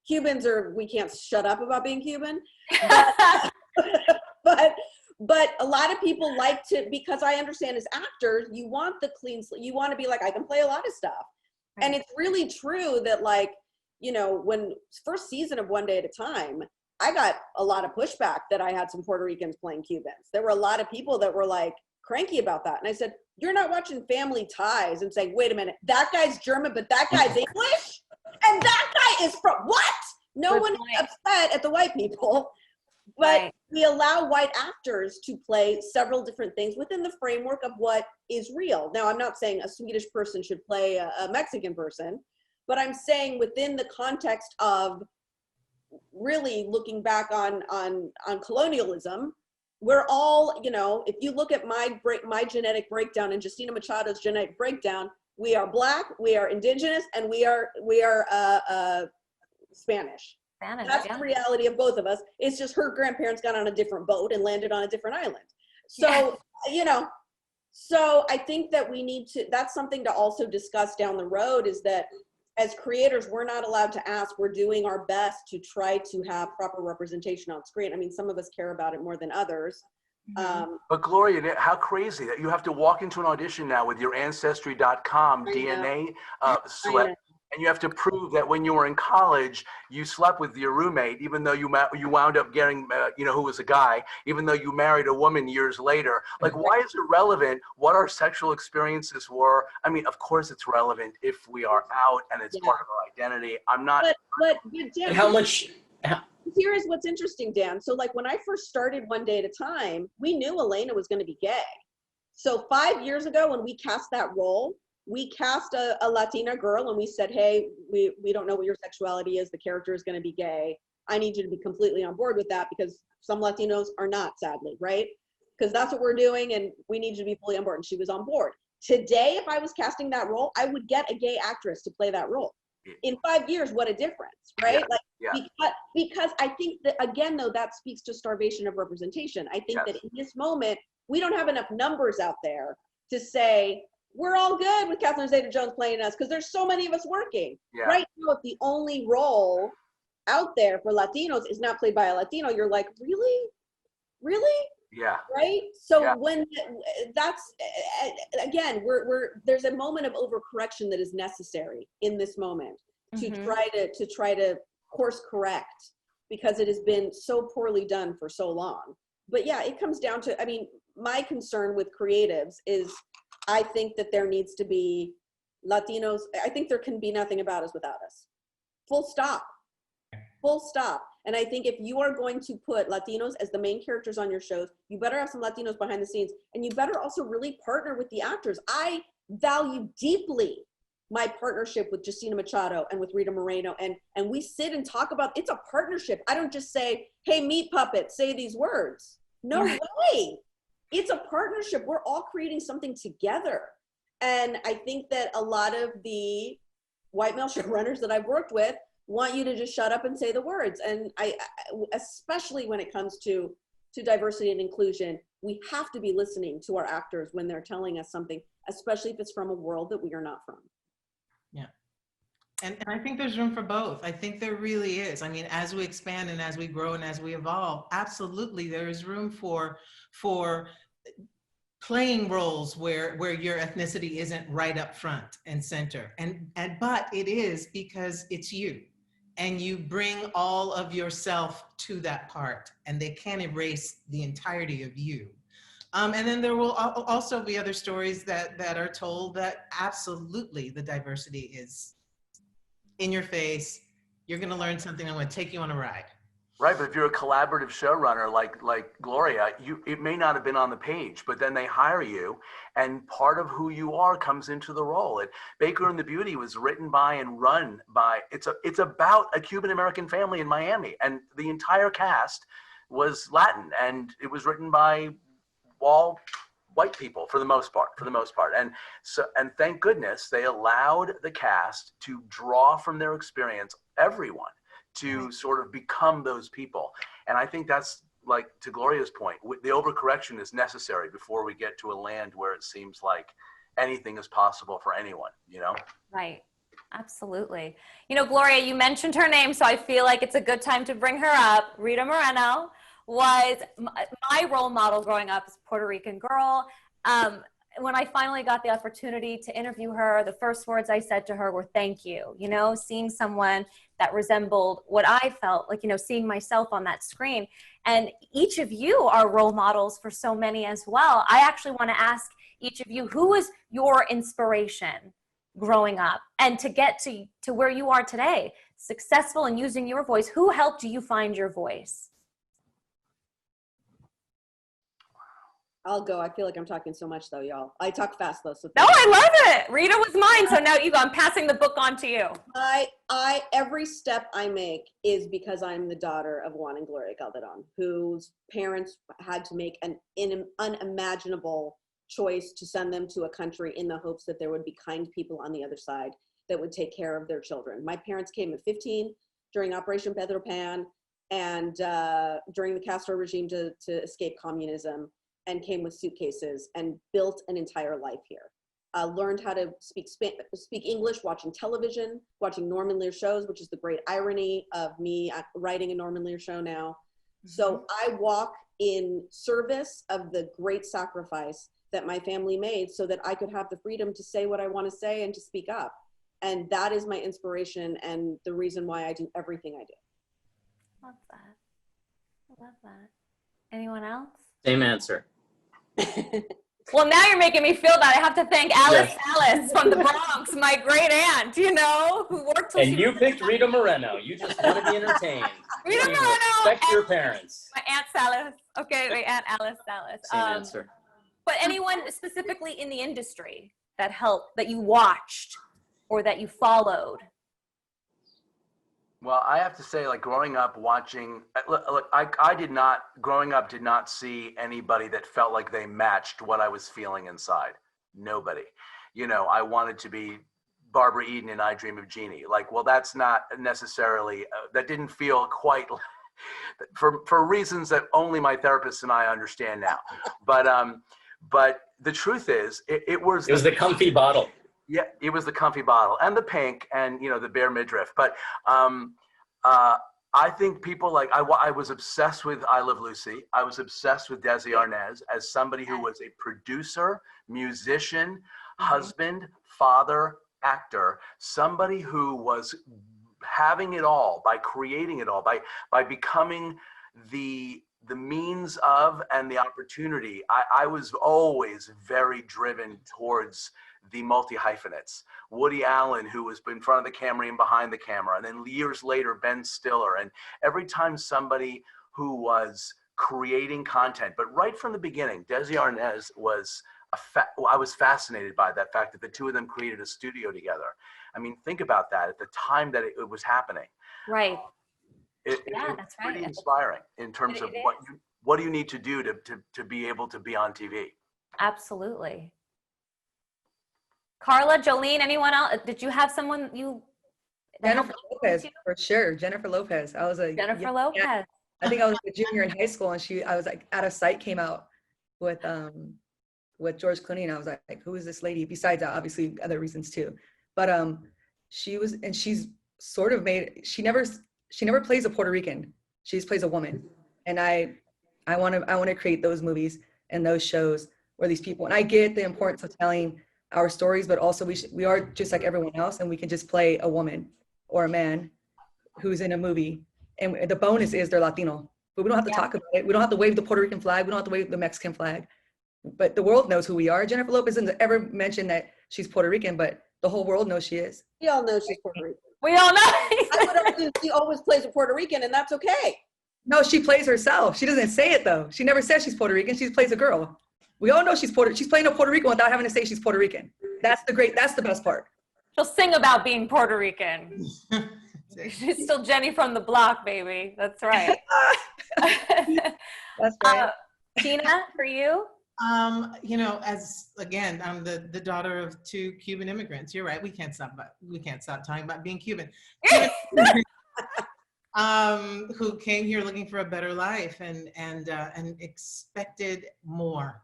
Cubans we can't shut up about being Cuban. But a lot of people like to, because I understand as actors, you want the clean slate. You want to be like, I can play a lot of stuff. Right. And it's really true that, like, you know, when first season of One Day at a Time, I got a lot of pushback that I had some Puerto Ricans playing Cubans. There were a lot of people that were like cranky about that. And I said, you're not watching Family Ties and saying, wait a minute, that guy's German, but that guy's English? And that guy is from what? No one is upset at the white people. But we allow white actors to play several different things within the framework of what is real. Now, I'm not saying a Swedish person should play a Mexican person, but I'm saying within the context of really looking back on colonialism, we're all, you know, if you look at my genetic breakdown and Justina Machado's genetic breakdown, we are Black, we are Indigenous, and we are Spanish. That's the reality of both of us. It's just her grandparents got on a different boat and landed on a different island. So, you know, so I think that we need to, that's something to also discuss down the road, is that as creators, we're not allowed to ask. We're doing our best to try to have proper representation on screen. I mean, some of us care about it more than others. But Gloria, how crazy that you have to walk into an audition now with your Ancestry.com DNA slip, and you have to prove that when you were in college, you slept with your roommate, even though you wound up getting, you know, who was a guy, even though you married a woman years later. Like, why is it relevant what our sexual experiences were? I mean, of course it's relevant if we are out and it's part of our identity. I'm not. But Dan, how much? Here is what's interesting, Dan. So like when I first started One Day at a Time, we knew Elena was going to be gay. So 5 years ago when we cast that role, we cast a Latina girl and we said, hey, we don't know what your sexuality is. The character is going to be gay. I need you to be completely on board with that, because some Latinos are not, sadly, right? Because that's what we're doing and we need you to be fully on board. And she was on board. Today, if I was casting that role, I would get a gay actress to play that role. In 5 years, what a difference, right? Because I think that, again, though, that speaks to starvation of representation. I think that in this moment, we don't have enough numbers out there to say, we're all good with Catherine Zeta-Jones playing us, because there's so many of us working. Right now, if the only role out there for Latinos is not played by a Latino, you're like, really? Really? Yeah. Right? So when that's, again, there's a moment of overcorrection that is necessary in this moment to try to course correct, because it has been so poorly done for so long. But yeah, it comes down to, I mean, my concern with creatives is I think that there needs to be Latinos. I think there can be nothing about us without us. Full stop. Full stop. And I think if you are going to put Latinos as the main characters on your shows, you better have some Latinos behind the scenes, and you better also really partner with the actors. I value deeply my partnership with Justina Machado and with Rita Moreno, and we sit and talk about, it's a partnership. I don't just say, hey, meat puppet, say these words. No way. It's a partnership. We're all creating something together. And I think that a lot of the white male showrunners that I've worked with want you to just shut up and say the words. And I especially when it comes to diversity and inclusion, we have to be listening to our actors when they're telling us something, especially if it's from a world that we are not from. Yeah. And I think there's room for both. I think there really is. I mean, as we expand and as we grow and as we evolve, absolutely there is room for playing roles where your ethnicity isn't right up front and center. But it is because it's you. And you bring all of yourself to that part, and they can't erase the entirety of you. And then there will also be other stories that are told that absolutely the diversity is in your face. You're gonna learn something. I'm gonna take you on a ride. Right, but if you're a collaborative showrunner like Gloria, it may not have been on the page, but then they hire you, and part of who you are comes into the role. Baker and the Beauty was written by and run by, it's about a Cuban American family in Miami, and the entire cast was Latin, and it was written by all white people for the most part. And thank goodness they allowed the cast to draw from their experience, everyone, to sort of become those people. And I think that's, like, to Gloria's point, the overcorrection is necessary before we get to a land where it seems like anything is possible for anyone, you know? Right. Absolutely. You know, Gloria, you mentioned her name, so I feel like it's a good time to bring her up. Rita Moreno was my role model growing up as a Puerto Rican girl. When I finally got the opportunity to interview her, the first words I said to her were, thank you. You know, seeing someone that resembled what I felt like, you know, seeing myself on that screen. And each of you are role models for so many as well. I actually want to ask each of you, who was your inspiration growing up and to get to where you are today, successful in using your voice? Who helped you find your voice? I'll go. I feel like I'm talking so much though, y'all. I talk fast though. So no, I love it. Rita was mine. So now you go. I'm passing the book on to you. Every step I make is because I'm the daughter of Juan and Gloria Calderon, whose parents had to make an unimaginable choice to send them to a country in the hopes that there would be kind people on the other side that would take care of their children. My parents came at 15 during Operation Pedro Pan and during the Castro regime to escape communism. and came with suitcases and built an entire life here. Learned how to speak English, watching television, watching Norman Lear shows, which is the great irony of me writing a Norman Lear show now. So I walk in service of the great sacrifice that my family made so that I could have the freedom to say what I want to say and to speak up. And that is my inspiration and the reason why I do everything I do. Love that. I love that. Anyone else? Same answer. Well, now you're making me feel bad. I have to thank Alice Salas from the Bronx, my great aunt, you know, who worked till And you picked Rita Moreno. You just want to be entertained. Rita You Moreno. respect your parents. My Aunt Salas. Okay, my Aunt Alice Salas. Same answer. But anyone specifically in the industry that helped, that you watched or that you followed? Well, I have to say, like growing up watching, look, I did not, growing up, did not see anybody that felt like they matched what I was feeling inside. Nobody. You know, I wanted to be Barbara Eden in I Dream of Jeannie. Like, well, that's not necessarily, that didn't feel quite, for reasons that only my therapist and I understand now. But the truth is, it was the comfy bottle. Yeah, it was the comfy bottle and the pink and, you know, the bare midriff. But I think people like, I was obsessed with I Love Lucy. I was obsessed with Desi Arnaz as somebody who was a producer, musician, husband, father, actor, somebody who was having it all by creating it all, by becoming the means of and the opportunity. I was always very driven towards the multi-hyphenates. Woody Allen, who was in front of the camera and behind the camera, and then years later, Ben Stiller. And every time somebody who was creating content, but right from the beginning, Desi Arnaz was, I was fascinated by that fact that the two of them created a studio together. I mean, think about that at the time that it was happening. Right. Yeah, that's pretty right. inspiring in terms of what do you need to do to be able to be on TV. Absolutely. Carla, Jolene, anyone else? Did you have someone you? Jennifer Lopez, for sure. Jennifer Lopez. I was a Jennifer Lopez. I think I was a junior in high school, and I was like, Out of Sight came out with George Clooney, and I was like, who is this lady? Besides obviously other reasons too, but she's sort of made. She never plays a Puerto Rican. She just plays a woman, and I want to create those movies and those shows where these people. And I get the importance of telling our stories, but also we are just like everyone else, and we can just play a woman or a man who's in a movie. And the bonus is they're Latino, but we don't have to talk about it. We don't have to wave the Puerto Rican flag. We don't have to wave the Mexican flag, but the world knows who we are. Jennifer Lopez doesn't ever mention that she's Puerto Rican, but the whole world knows she is. We all know she's Puerto Rican. We all know. I would argue she always plays a Puerto Rican, and that's okay. No, she plays herself. She doesn't say it though. She never says she's Puerto Rican. She plays a girl. We all know she's playing a Puerto Rican without having to say she's Puerto Rican. That's the best part. She'll sing about being Puerto Rican. She's still Jenny from the block, baby. That's right. That's right. Gina, for you? You know, again, I'm the daughter of two Cuban immigrants. You're right. We can't stop talking about being Cuban. Who came here looking for a better life and expected more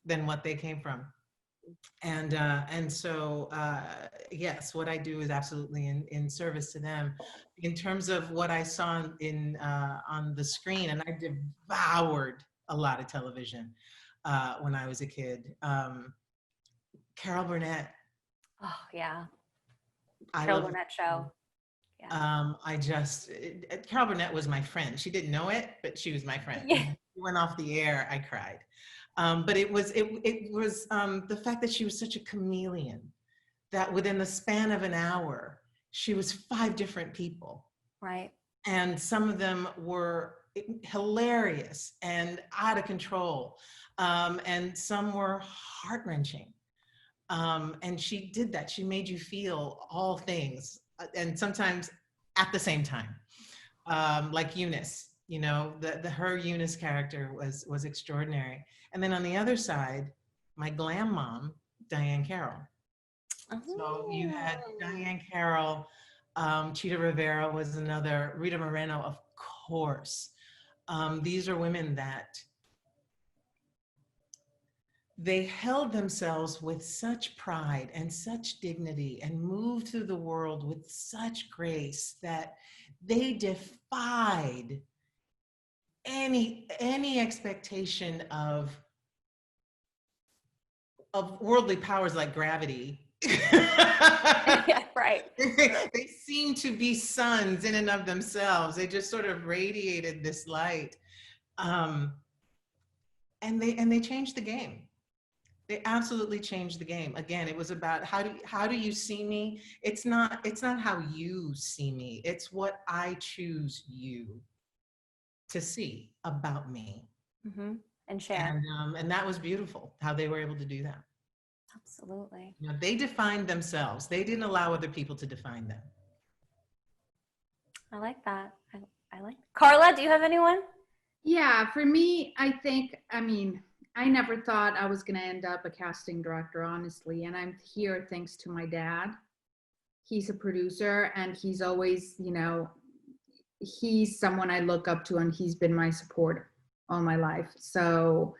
than what they came from. And so yes, what I do is absolutely in service to them. In terms of what I saw on the screen, and I devoured a lot of television when I was a kid. Carol Burnett. Oh yeah, Carol Burnett show. Yeah. Carol Burnett was my friend. She didn't know it, but she was my friend. Yeah. She went off the air, I cried. But it was the fact that she was such a chameleon, that within the span of an hour, she was 5 different people. Right. And some of them were hilarious and out of control. And some were heart-wrenching. And she did that. She made you feel all things, and sometimes at the same time. Like Eunice, you know, her Eunice character was extraordinary. And then on the other side, my glam mom, Diane Carroll. Oh. So you had Diane Carroll, Chita Rivera was another, Rita Moreno, of course. These are women that they held themselves with such pride and such dignity and moved through the world with such grace that they defied any expectation of worldly powers like gravity. Yeah, right. They seemed to be suns in and of themselves. They just sort of radiated this light. And they changed the game. They absolutely changed the game. Again, it was about how do you see me? It's not how you see me. It's what I choose you to see about me. Mm-hmm. And share. And that was beautiful, how they were able to do that. Absolutely. You know, they defined themselves. They didn't allow other people to define them. I like that. I like. Carla, do you have anyone? Yeah, for me, I think, I mean, I never thought I was going to end up a casting director, honestly. And I'm here thanks to my dad. He's a producer and he's always, you know, he's someone I look up to and he's been my support all my life. So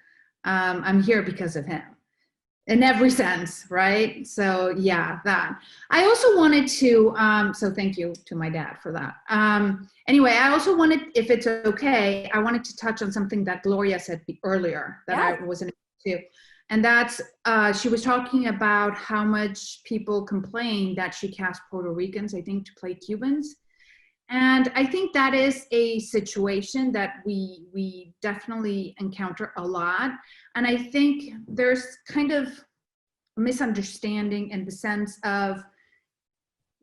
I'm here because of him in every sense, right? So yeah, that. I also wanted to, so thank you to my dad for that. Anyway, I also wanted, if it's okay, I wanted to touch on something that Gloria said earlier that I wasn't able to. And that's, she was talking about how much people complain that she cast Puerto Ricans, I think, to play Cubans. And I think that is a situation that we definitely encounter a lot. And I think there's kind of a misunderstanding in the sense of,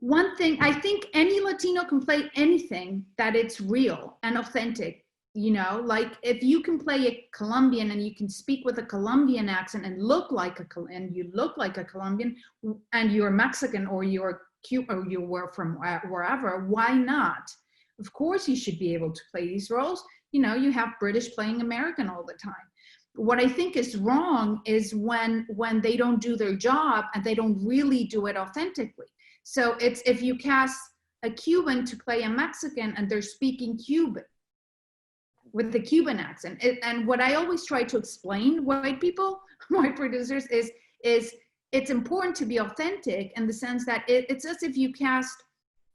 one thing, I think any Latino can play anything that it's real and authentic, you know, like if you can play a Colombian and you can speak with a Colombian accent and look like you look like a Colombian and you're Mexican or you're cute or you were from wherever, why not? Of course you should be able to play these roles. You know, you have British playing American all the time. What I think is wrong is when they don't do their job and they don't really do it authentically. So it's if you cast a Cuban to play a Mexican and they're speaking Cuban with the Cuban accent. And what I always try to explain white people, white producers, is it's important to be authentic in the sense that it's as if you cast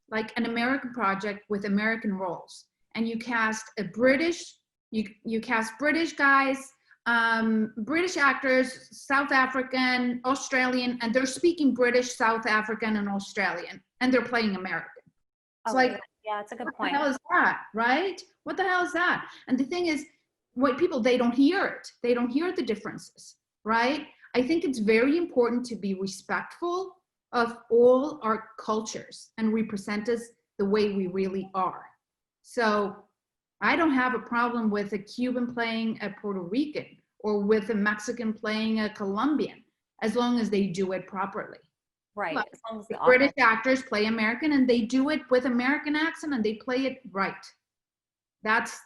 like an American project with American roles and you cast a British, you cast British guys, British actors, South African, Australian, and they're speaking British, South African, and Australian, and they're playing American. It's like, yeah, it's a good point. What the hell is that, right? What the hell is that? And the thing is, white people, they don't hear it. They don't hear the differences, right? I think it's very important to be respectful of all our cultures and represent us the way we really are. So I don't have a problem with a Cuban playing a Puerto Rican or with a Mexican playing a Colombian, as long as they do it properly. Right. But as long as the British actors play American and they do it with American accent and they play it right. That's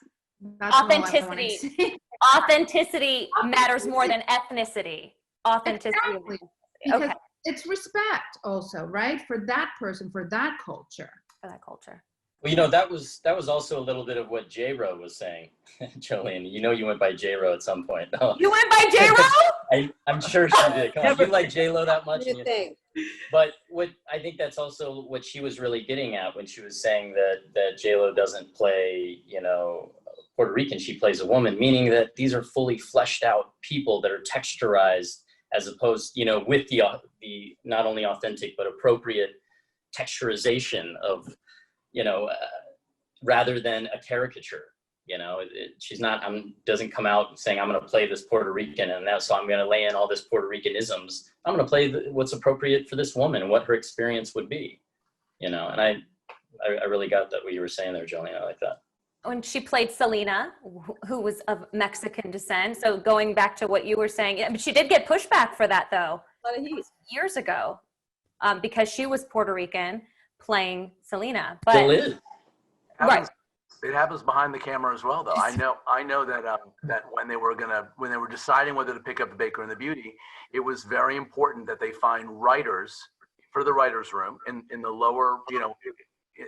authenticity. Authenticity matters more than ethnicity. Authenticity. Exactly. Because it's respect also, right? For that person, for that culture. For that culture. Well, you know, that was also a little bit of what J-Ro was saying, Jolene. You know, you went by J-Ro at some point. No. You went by J-Ro? I'm sure she did. Come on, you like J-Lo that much? But what I think that's also what she was really getting at when she was saying that J-Lo doesn't play, you know, Puerto Rican. She plays a woman, meaning that these are fully fleshed out people that are texturized, as opposed, you know, with the not only authentic but appropriate texturization of, you know, rather than a caricature. You know, she's not, doesn't come out saying, I'm going to play this Puerto Rican and so I'm going to lay in all this Puerto Ricanisms. I'm going to play what's appropriate for this woman and what her experience would be, you know, and I really got that what you were saying there, Jolene. I like that. When she played Selena, who was of Mexican descent. So going back to what you were saying, but she did get pushback for that though, years ago, because she was Puerto Rican playing Selena. But still is. Right. It happens behind the camera as well, though. I know that that when they were deciding whether to pick up the Baker and the Beauty, it was very important that they find writers for the writers' room in the lower, you know,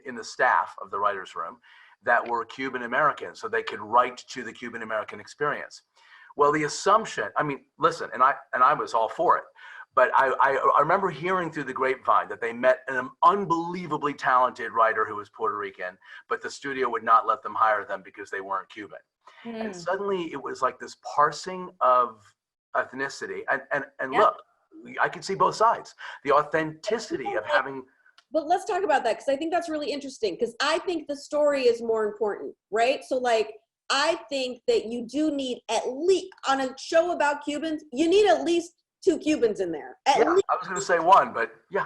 in the staff of the writers' room that were Cuban American, so they could write to the Cuban American experience. Well, the assumption, I mean, listen, and I was all for it, but I remember hearing through the grapevine that they met an unbelievably talented writer who was Puerto Rican, but the studio would not let them hire them because they weren't Cuban. And suddenly it was like this parsing of ethnicity. And look, I can see both sides. The authenticity of having. But let's talk about that, because I think that's really interesting, because I think the story is more important, right? So like, I think that you do need at least, on a show about Cubans, you need at least 2 Cubans in there. At least. I was going to say 1, but yeah.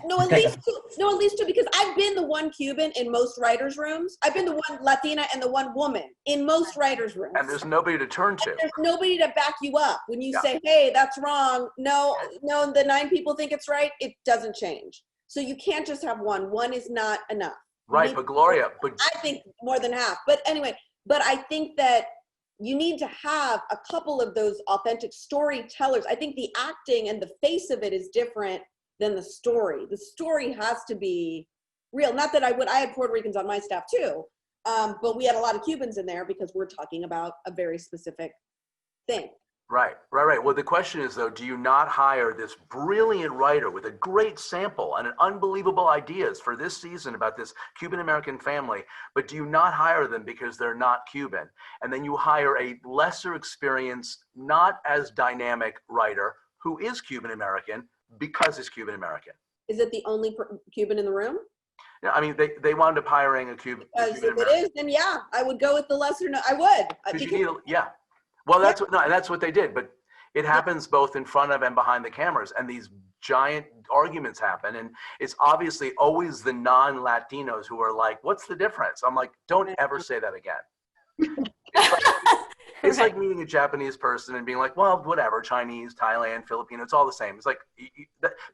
No, at least 2. No, at least 2, because I've been the one Cuban in most writers' rooms. I've been the one Latina and the one woman in most writers' rooms. And there's nobody to turn to. And there's nobody to back you up when you say, hey, that's wrong. No, the 9 people think it's right. It doesn't change. So you can't just have 1. 1 is not enough. Right, but Gloria. I think more than half. But anyway, but I think that you need to have a couple of those authentic storytellers. I think the acting and the face of it is different than the story. The story has to be real. Not that I had Puerto Ricans on my staff too, but we had a lot of Cubans in there because we're talking about a very specific thing. Right. Well, the question is though, do you not hire this brilliant writer with a great sample and an unbelievable ideas for this season about this Cuban-American family, but do you not hire them because they're not Cuban? And then you hire a lesser experienced, not as dynamic writer who is Cuban-American because he's Cuban-American. Is it the only Cuban in the room? Yeah, I mean, they wound up hiring a Cuban. Because if it is, then yeah, I would go with the lesser. No, I would. Yeah. Well, that's what they did, but it happens both in front of and behind the cameras, and these giant arguments happen, and it's obviously always the non-Latinos who are like, "What's the difference?" I'm like, "Don't ever say that again." It's like meeting a Japanese person and being like, "Well, whatever, Chinese, Thailand, Filipino, it's all the same." It's like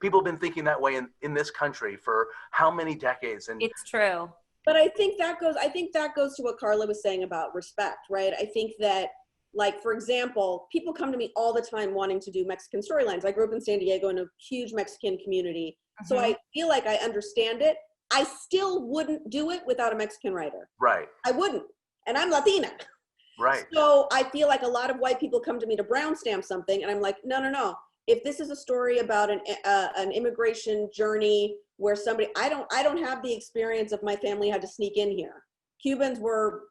people have been thinking that way in this country for how many decades? And it's true. But I think that goes to what Carla was saying about respect, right? I think that, like, for example, people come to me all the time wanting to do Mexican storylines. I grew up in San Diego in a huge Mexican community. So I feel like I understand it. I still wouldn't do it without a Mexican writer. Right. I wouldn't. And I'm Latina. Right. So I feel like a lot of white people come to me to brown stamp something, and I'm like, no. If this is a story about an immigration journey where somebody, I don't have the experience of my family had to sneak in here. Cubans were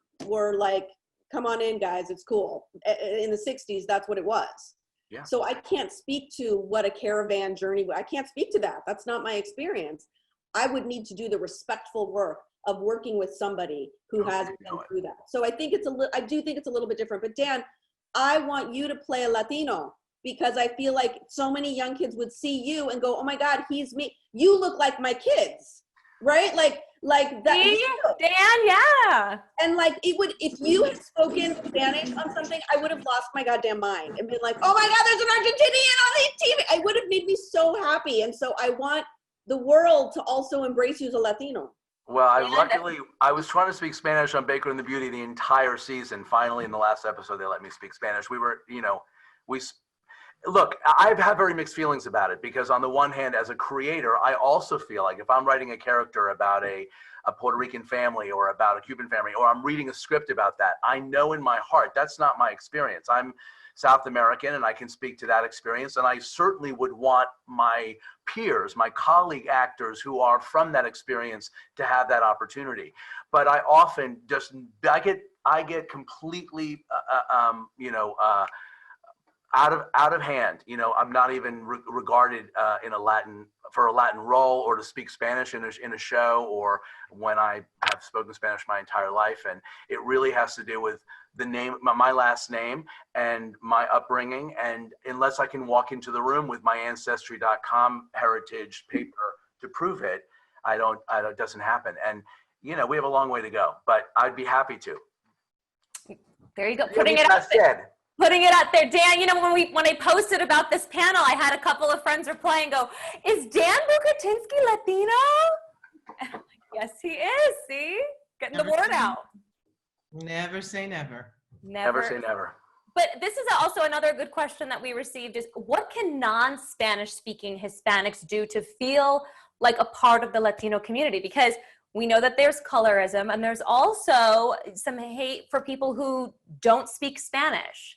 like, come on in, guys, it's cool. In the 60s, that's what it was. Yeah. So I can't speak to what a caravan journey, I can't speak to that. That's not my experience. I would need to do the respectful work of working with somebody who has been through that. So I think I do think it's a little bit different. But Dan, I want you to play a Latino, because I feel like so many young kids would see you and go, oh my God, he's me. You look like my kids, right? Like that. See? Dan, yeah. And like, it would, if you had spoken Spanish on something, I would have lost my goddamn mind and been like, oh my God, there's an Argentinian on the TV. It would have made me so happy. And so I want the world to also embrace you as a Latino. Well, I was trying to speak Spanish on Baker and the Beauty the entire season. Finally, in the last episode, they let me speak Spanish. Look, I've had very mixed feelings about it, because on the one hand, as a creator, I also feel like if I'm writing a character about a Puerto Rican family or about a Cuban family, or I'm reading a script about that, I know in my heart that's not my experience. I'm South American and I can speak to that experience. And I certainly would want my peers, my colleague actors who are from that experience to have that opportunity. But I often I get completely, out of hand. I'm not even regarded for a Latin role, or to speak Spanish in a show, or when I have spoken Spanish my entire life. And it really has to do with the name, my last name, and my upbringing. And unless I can walk into the room with my Ancestry.com heritage paper to prove it, it doesn't happen. And we have a long way to go, but I'd be happy to. There you go. Putting it out there. Putting it out there. Dan, when I posted about this panel, I had a couple of friends reply and go, is Dan Bucatinsky Latino? And I'm like, yes, he is. See? Getting the word out. Never say never. Never say never. But this is also another good question that we received is, what can non-Spanish speaking Hispanics do to feel like a part of the Latino community? Because we know that there's colorism, and there's also some hate for people who don't speak Spanish.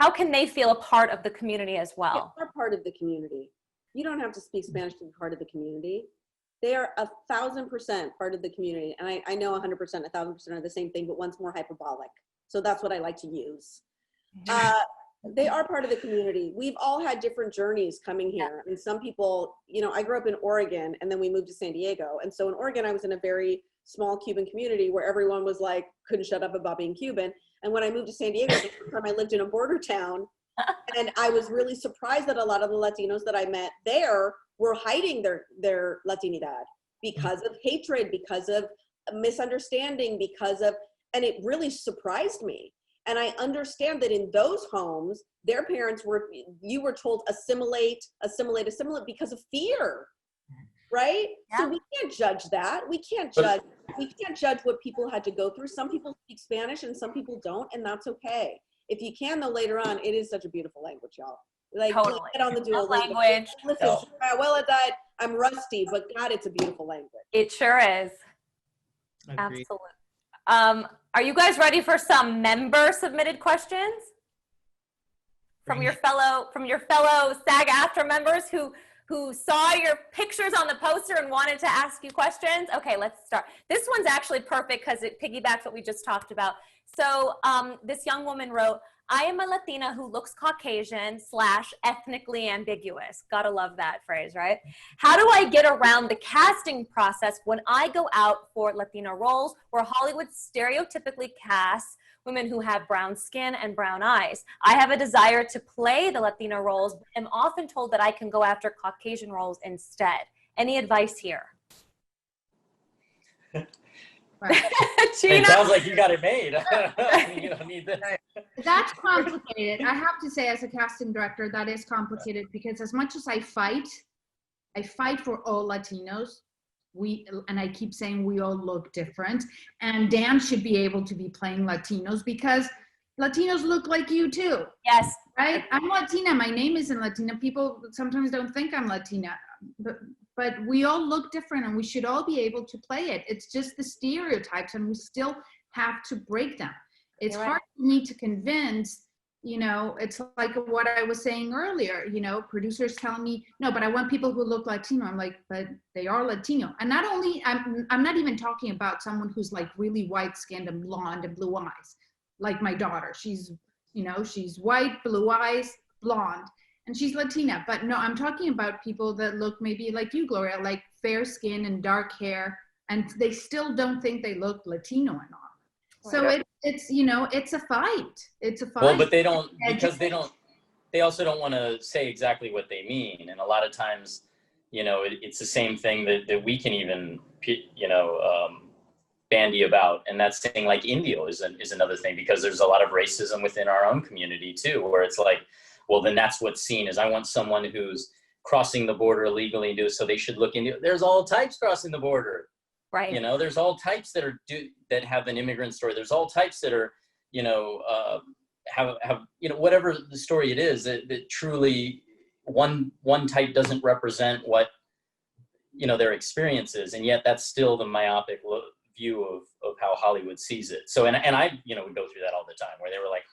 how can they feel a part of the community as well? They are part of the community. You don't have to speak Spanish to be part of the community. They are 1,000% part of the community. And I know 100%, 1,000% are the same thing, but one's more hyperbolic. So that's what I like to use. They are part of the community. We've all had different journeys coming here. And some people, you know, I grew up in Oregon and then we moved to San Diego. And so in Oregon, I was in a very small Cuban community where everyone was like, couldn't shut up about being Cuban. And when I moved to San Diego, the first time I lived in a border town, and I was really surprised that a lot of the Latinos that I met there were hiding their Latinidad because of hatred, because of misunderstanding, and it really surprised me. And I understand that in those homes, their parents you were told assimilate because of fear, right? Yeah. So we can't judge that. We can't judge what people had to go through. Some people speak Spanish and some people don't, and that's okay. If you can, though, later on, it is such a beautiful language, y'all. Like, totally. Get on the Duolingo language. Listen, my abuela died. I'm rusty, but God, it's a beautiful language. It sure is. Agreed. Absolutely. Are you guys ready for some member submitted questions from your fellow SAG-AFTRA members who saw your pictures on the poster and wanted to ask you questions? Okay, let's start. This one's actually perfect because it piggybacks what we just talked about. So this young woman wrote, I am a Latina who looks Caucasian / ethnically ambiguous. Gotta love that phrase, right? How do I get around the casting process when I go out for Latino roles where Hollywood stereotypically casts women who have brown skin and brown eyes? I have a desire to play the Latino roles, but am often told that I can go after Caucasian roles instead. Any advice here? Gina? It sounds like you got it made. You don't need this. That's complicated. I have to say, as a casting director, that is complicated because as much as I fight for all Latinos. And I keep saying we all look different, and Dan should be able to be playing Latinos because Latinos look like you too. Yes. Right? I'm Latina. My name isn't Latina. People sometimes don't think I'm Latina, but we all look different and we should all be able to play it. It's just the stereotypes and we still have to break them. It's hard for me to convince, you know, it's like what I was saying earlier, you know, producers telling me, no, but I want people who look Latino. I'm like, but they are Latino. And not only, I'm not even talking about someone who's like really white skinned and blonde and blue eyes, like my daughter. She's, you know, she's white, blue eyes, blonde, and she's Latina. But no, I'm talking about people that look maybe like you, Gloria, like fair skin and dark hair, and they still don't think they look Latino enough. So it's you know, it's a fight. It's a fight. Well, but they don't, because they also don't want to say exactly what they mean. And a lot of times, you know, it's the same thing that we can even, you know, bandy about. And that's saying like Indio is another thing, because there's a lot of racism within our own community too, where it's like, well, then that's what's seen as I want someone who's crossing the border illegally and do it. So they should look into, there's all types crossing the border. Right. You know, there's all types that have an immigrant story. There's all types that are, you know, have you know, whatever the story it is, that truly one type doesn't represent what, you know, their experience is, and yet that's still the myopic view of how Hollywood sees it. So and I, you know, would go through that all the time, where they were like,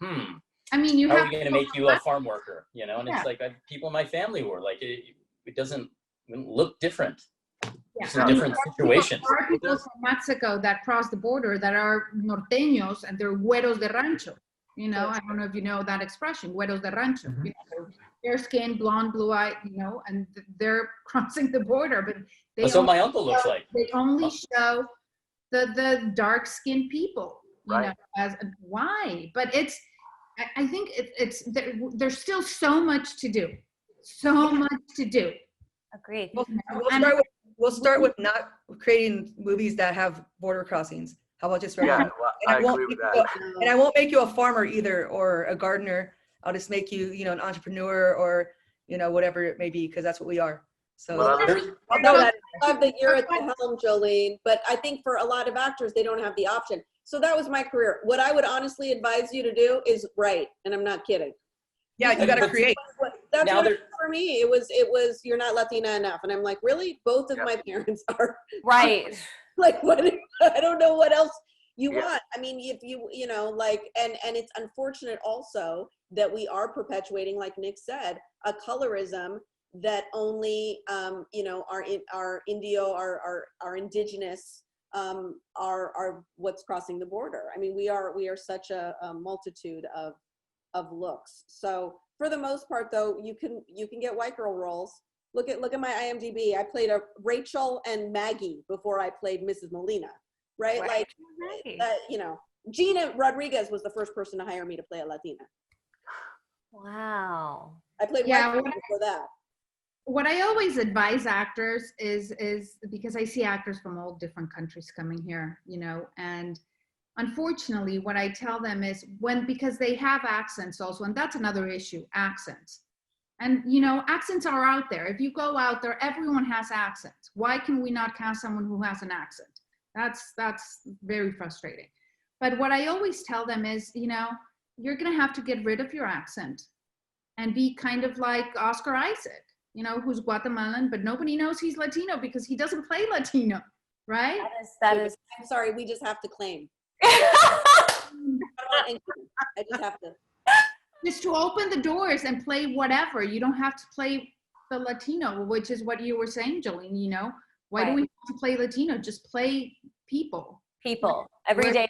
I mean, how are we going to make you a farm worker? You know, and it's like people in my family were like, it doesn't look different. It's a different situation. There are people from Mexico that cross the border that are norteños and they're güeros de rancho. You know, I don't know if you know that expression, güeros de rancho. You know, fair skin, blonde, blue eye, you know, and they're crossing the border, but that's what my uncle looks like. They only show the dark skinned people, you know, as why? But I think there's still so much to do. So much to do. Agreed. We'll start with not creating movies that have border crossings. How about just well, I agree with that. And I won't make you a farmer either, or a gardener. I'll just make you, you know, an entrepreneur, or, you know, whatever it may be, because that's what we are. So I love that you're at the helm, Jolene, but I think for a lot of actors, they don't have the option. So that was my career. What I would honestly advise you to do is write, and I'm not kidding. Yeah, you got to create. That's what it was for me. It was you're not Latina enough, and I'm like, really? Both of my parents are. Right. Like, what? I don't know what else you want. I mean, if you know, like, and it's unfortunate also that we are perpetuating, like Nick said, a colorism that only, you know, our Indio, our indigenous, are what's crossing the border. I mean, we are such a multitude of looks. So for the most part, though, you can get white girl roles. Look at my IMDb. I played a Rachel and Maggie before I played Mrs. Molina, right? Like, you know, Gina Rodriguez was the first person to hire me to play a Latina. Wow. I played white girl before that. What I always advise actors is because I see actors from all different countries coming here, you know, and unfortunately what I tell them is because they have accents also, and that's another issue, accents. And, you know, accents are out there. If you go out there, everyone has accents. Why can we not cast someone who has an accent? That's very frustrating. But what I always tell them is, you know, you're going to have to get rid of your accent and be kind of like Oscar Isaac, you know, who's Guatemalan, but nobody knows he's Latino because he doesn't play Latino, right? That is. I'm sorry, we just have to claim. I just have to. Just to open the doors and play whatever. You don't have to play the Latino, which is what you were saying, Jolene, you know. Why do we have to play Latino? Just play people. Everyday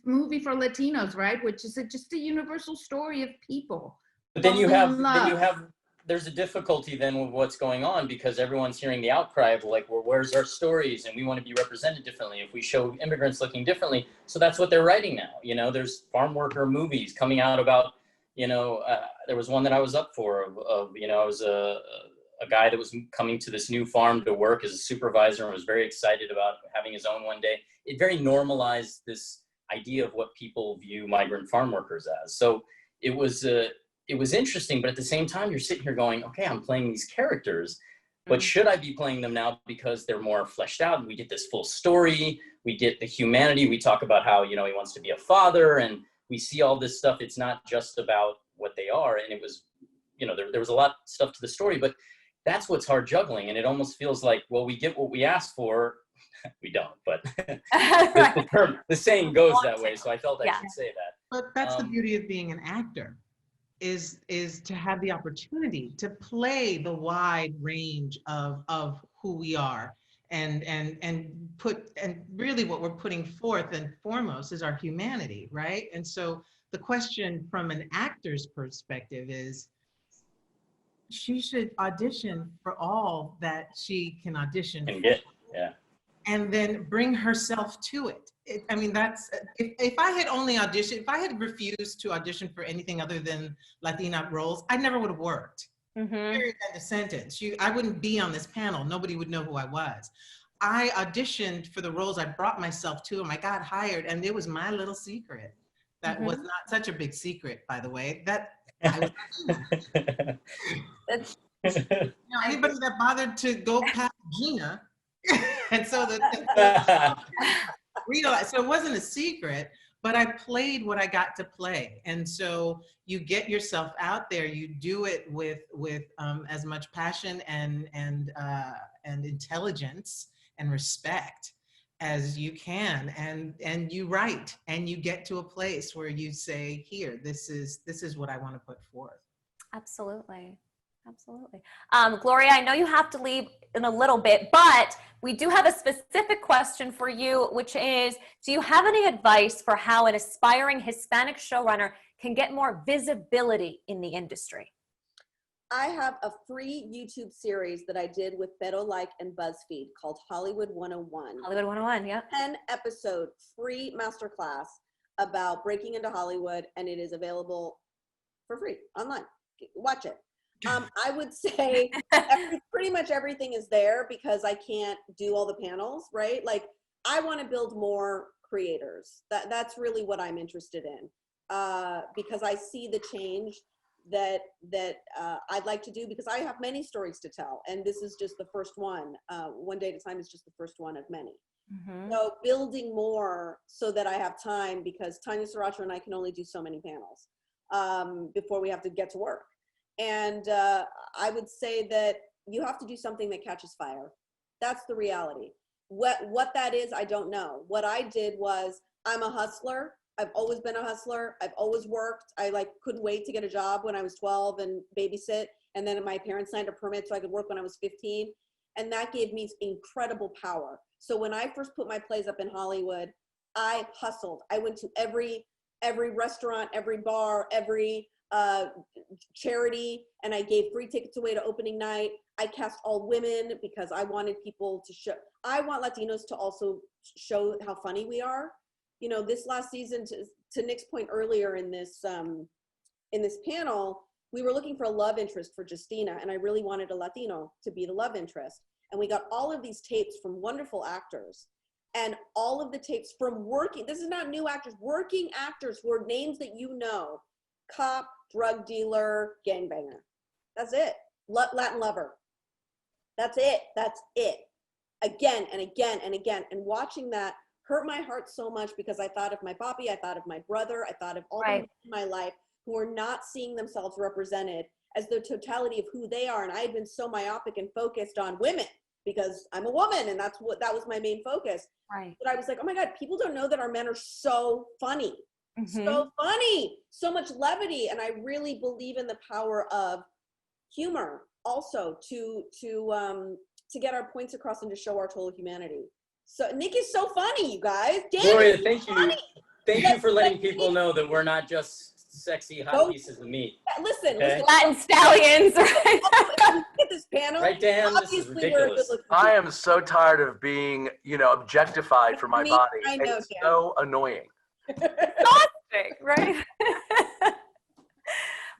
movie for Latinos, right? Which is just a universal story of people. But then there's a difficulty then with what's going on, because everyone's hearing the outcry of like, well, where's our stories? And we want to be represented differently if we show immigrants looking differently. So that's what they're writing now. You know, there's farm worker movies coming out about, you know, there was one that I was up for of you know, I was a guy that was coming to this new farm to work as a supervisor and was very excited about having his own one day. It very normalized this idea of what people view migrant farm workers as. So it was interesting, but at the same time, you're sitting here going, okay, I'm playing these characters, but should I be playing them now because they're more fleshed out? We get this full story, we get the humanity, we talk about how, you know, he wants to be a father, and we see all this stuff. It's not just about what they are. And it was, you know, there was a lot of stuff to the story, but that's what's hard juggling. And it almost feels like, well, we get what we asked for. We don't, but the saying goes that way. So I felt I should say that. But that's the beauty of being an actor, is to have the opportunity to play the wide range of who we are, and really what we're putting forth and foremost is our humanity, right? And so the question from an actor's perspective is, she should audition for all that she can audition and for. get, yeah. And then bring herself to it. I mean, that's, if I had only auditioned, if I had refused to audition for anything other than Latina roles, I never would have worked. Period, end of sentence. I wouldn't be on this panel. Nobody would know who I was. I auditioned for the roles I brought myself to, and I got hired, and it was my little secret. That was not such a big secret, by the way, that I was you know, anybody that bothered to go past Gina, and so Rita, so it wasn't a secret, but I played what I got to play. And so you get yourself out there, you do it with as much passion and intelligence and respect as you can, and you write, and you get to a place where you say, here, this is what I want to put forth. Absolutely. Absolutely. Gloria, I know you have to leave in a little bit, but we do have a specific question for you, which is, do you have any advice for how an aspiring Hispanic showrunner can get more visibility in the industry? I have a free YouTube series that I did with Beto Like and BuzzFeed called Hollywood 101. Hollywood 101, yeah. 10-episode free masterclass about breaking into Hollywood, and it is available for free online. Watch it. I would say pretty much everything is there because I can't do all the panels, right? Like, I want to build more creators. That's really what I'm interested in, because I see the change that I'd like to do, because I have many stories to tell, and this is just the first one. One Day at a Time is just the first one of many. So building more so that I have time, because Tanya Sriracha and I can only do so many panels before we have to get to work. And I would say that you have to do something that catches fire. That's the reality. What that is, I don't know. What I did was, I'm a hustler. I've always been a hustler. I've always worked. I like couldn't wait to get a job when I was 12 and babysit. And then my parents signed a permit so I could work when I was 15. And that gave me incredible power. So when I first put my plays up in Hollywood, I hustled. I went to every restaurant, every bar, every charity, and I gave free tickets away to opening night. I cast all women because I wanted people to show, I want Latinos to also show how funny we are. You know, this last season, to Nick's point earlier in this panel, we were looking for a love interest for Justina, and I really wanted a Latino to be the love interest. And we got all of these tapes from wonderful actors, and all of the tapes from working, this is not new actors, working actors who are names that you know, cop, drug dealer, gangbanger. That's it. Latin lover. That's it. That's it. Again and again and again. And watching that hurt my heart so much because I thought of my papi, I thought of my brother, I thought of all the men in my life who are not seeing themselves represented as the totality of who they are. And I had been so myopic and focused on women because I'm a woman and that was my main focus. Right. But I was like, oh my God, people don't know that our men are so funny. So funny, so much levity. And I really believe in the power of humor also to get our points across and to show our total humanity. So Nick is so funny, you guys. Dan Gloria, is thank you. funny. Thank you for letting people know that we're not just sexy hot pieces of meat. Listen, Okay. listen. Latin stallions, right? Get this panel. Right, Dan? This is Obviously, we're a ridiculous. good-looking I am so tired of being, know, objectified for my body. I know, It's Dan. so annoying. Right?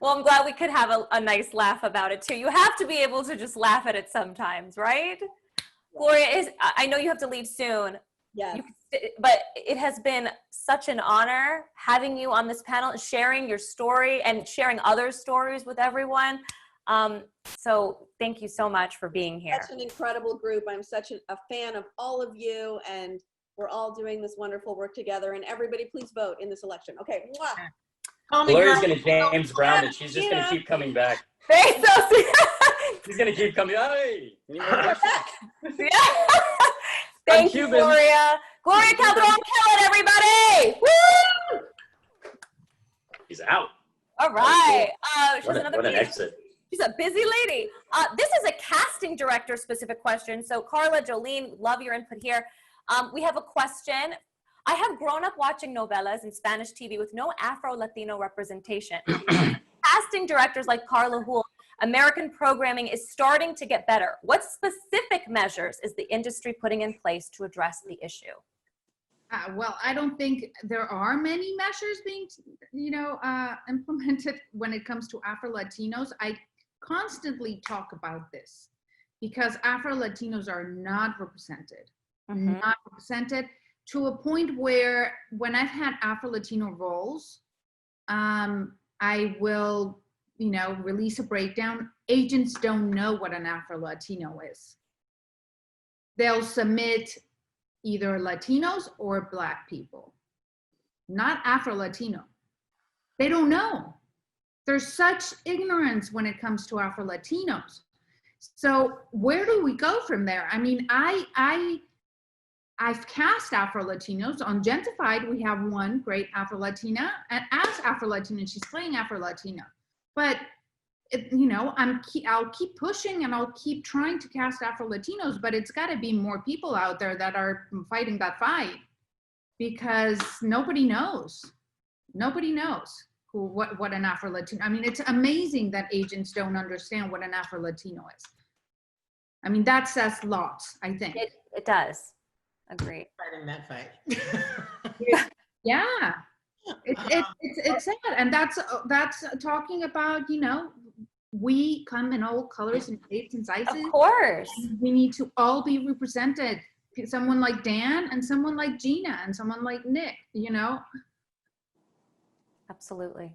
Well, I'm glad we could have a nice laugh about it too. You have to be able to just laugh at it sometimes, right? Gloria, I know you have to leave soon. Yes. But it has been such an honor having you on this panel, sharing your story and sharing other stories with everyone. So thank you so much for being here. Such an incredible group. I'm such a fan of all of you, and we're all doing this wonderful work together. And everybody, please vote in this election. Okay. Mwah. Gloria's going to James Brown it. She's just going to keep coming back. She's going to keep coming. Hey, Thank you, Gloria. Gloria Calderon, Kellett, everybody. Woo! He's out. All right. What an exit. She's a busy lady. This is a casting director specific question. So Carla, Jolene, love your input here. We have a question. I have grown up watching novelas and Spanish TV with no Afro-Latino representation. Casting directors like Carla Hool, American programming is starting to get better. What specific measures is the industry putting in place to address the issue? Well, I don't think there are many measures being, implemented when it comes to Afro-Latinos. I constantly talk about this because Afro-Latinos are not represented, not represented to a point where when I've had Afro-Latino roles, I will, release a breakdown. Agents don't know what an Afro-Latino is. They'll submit either Latinos or Black people, not Afro-Latino. They don't know. There's such ignorance when it comes to Afro-Latinos. So where do we go from there? I mean, I've cast Afro-Latinos. On Gentified, we have one great Afro-Latina, and as Afro-Latina, she's playing Afro-Latina. But, I'll keep pushing and I'll keep trying to cast Afro-Latinos, but it's gotta be more people out there that are fighting that fight because nobody knows. Nobody knows what an Afro-Latino, I mean, it's amazing that agents don't understand what an Afro-Latino is. I mean, that says lots, I think. It does. Agreed. Fighting that fight. Yeah, it's sad, and that's talking about we come in all colors and shapes and sizes. Of course, we need to all be represented. Someone like Dan and someone like Gina and someone like Nick. Absolutely.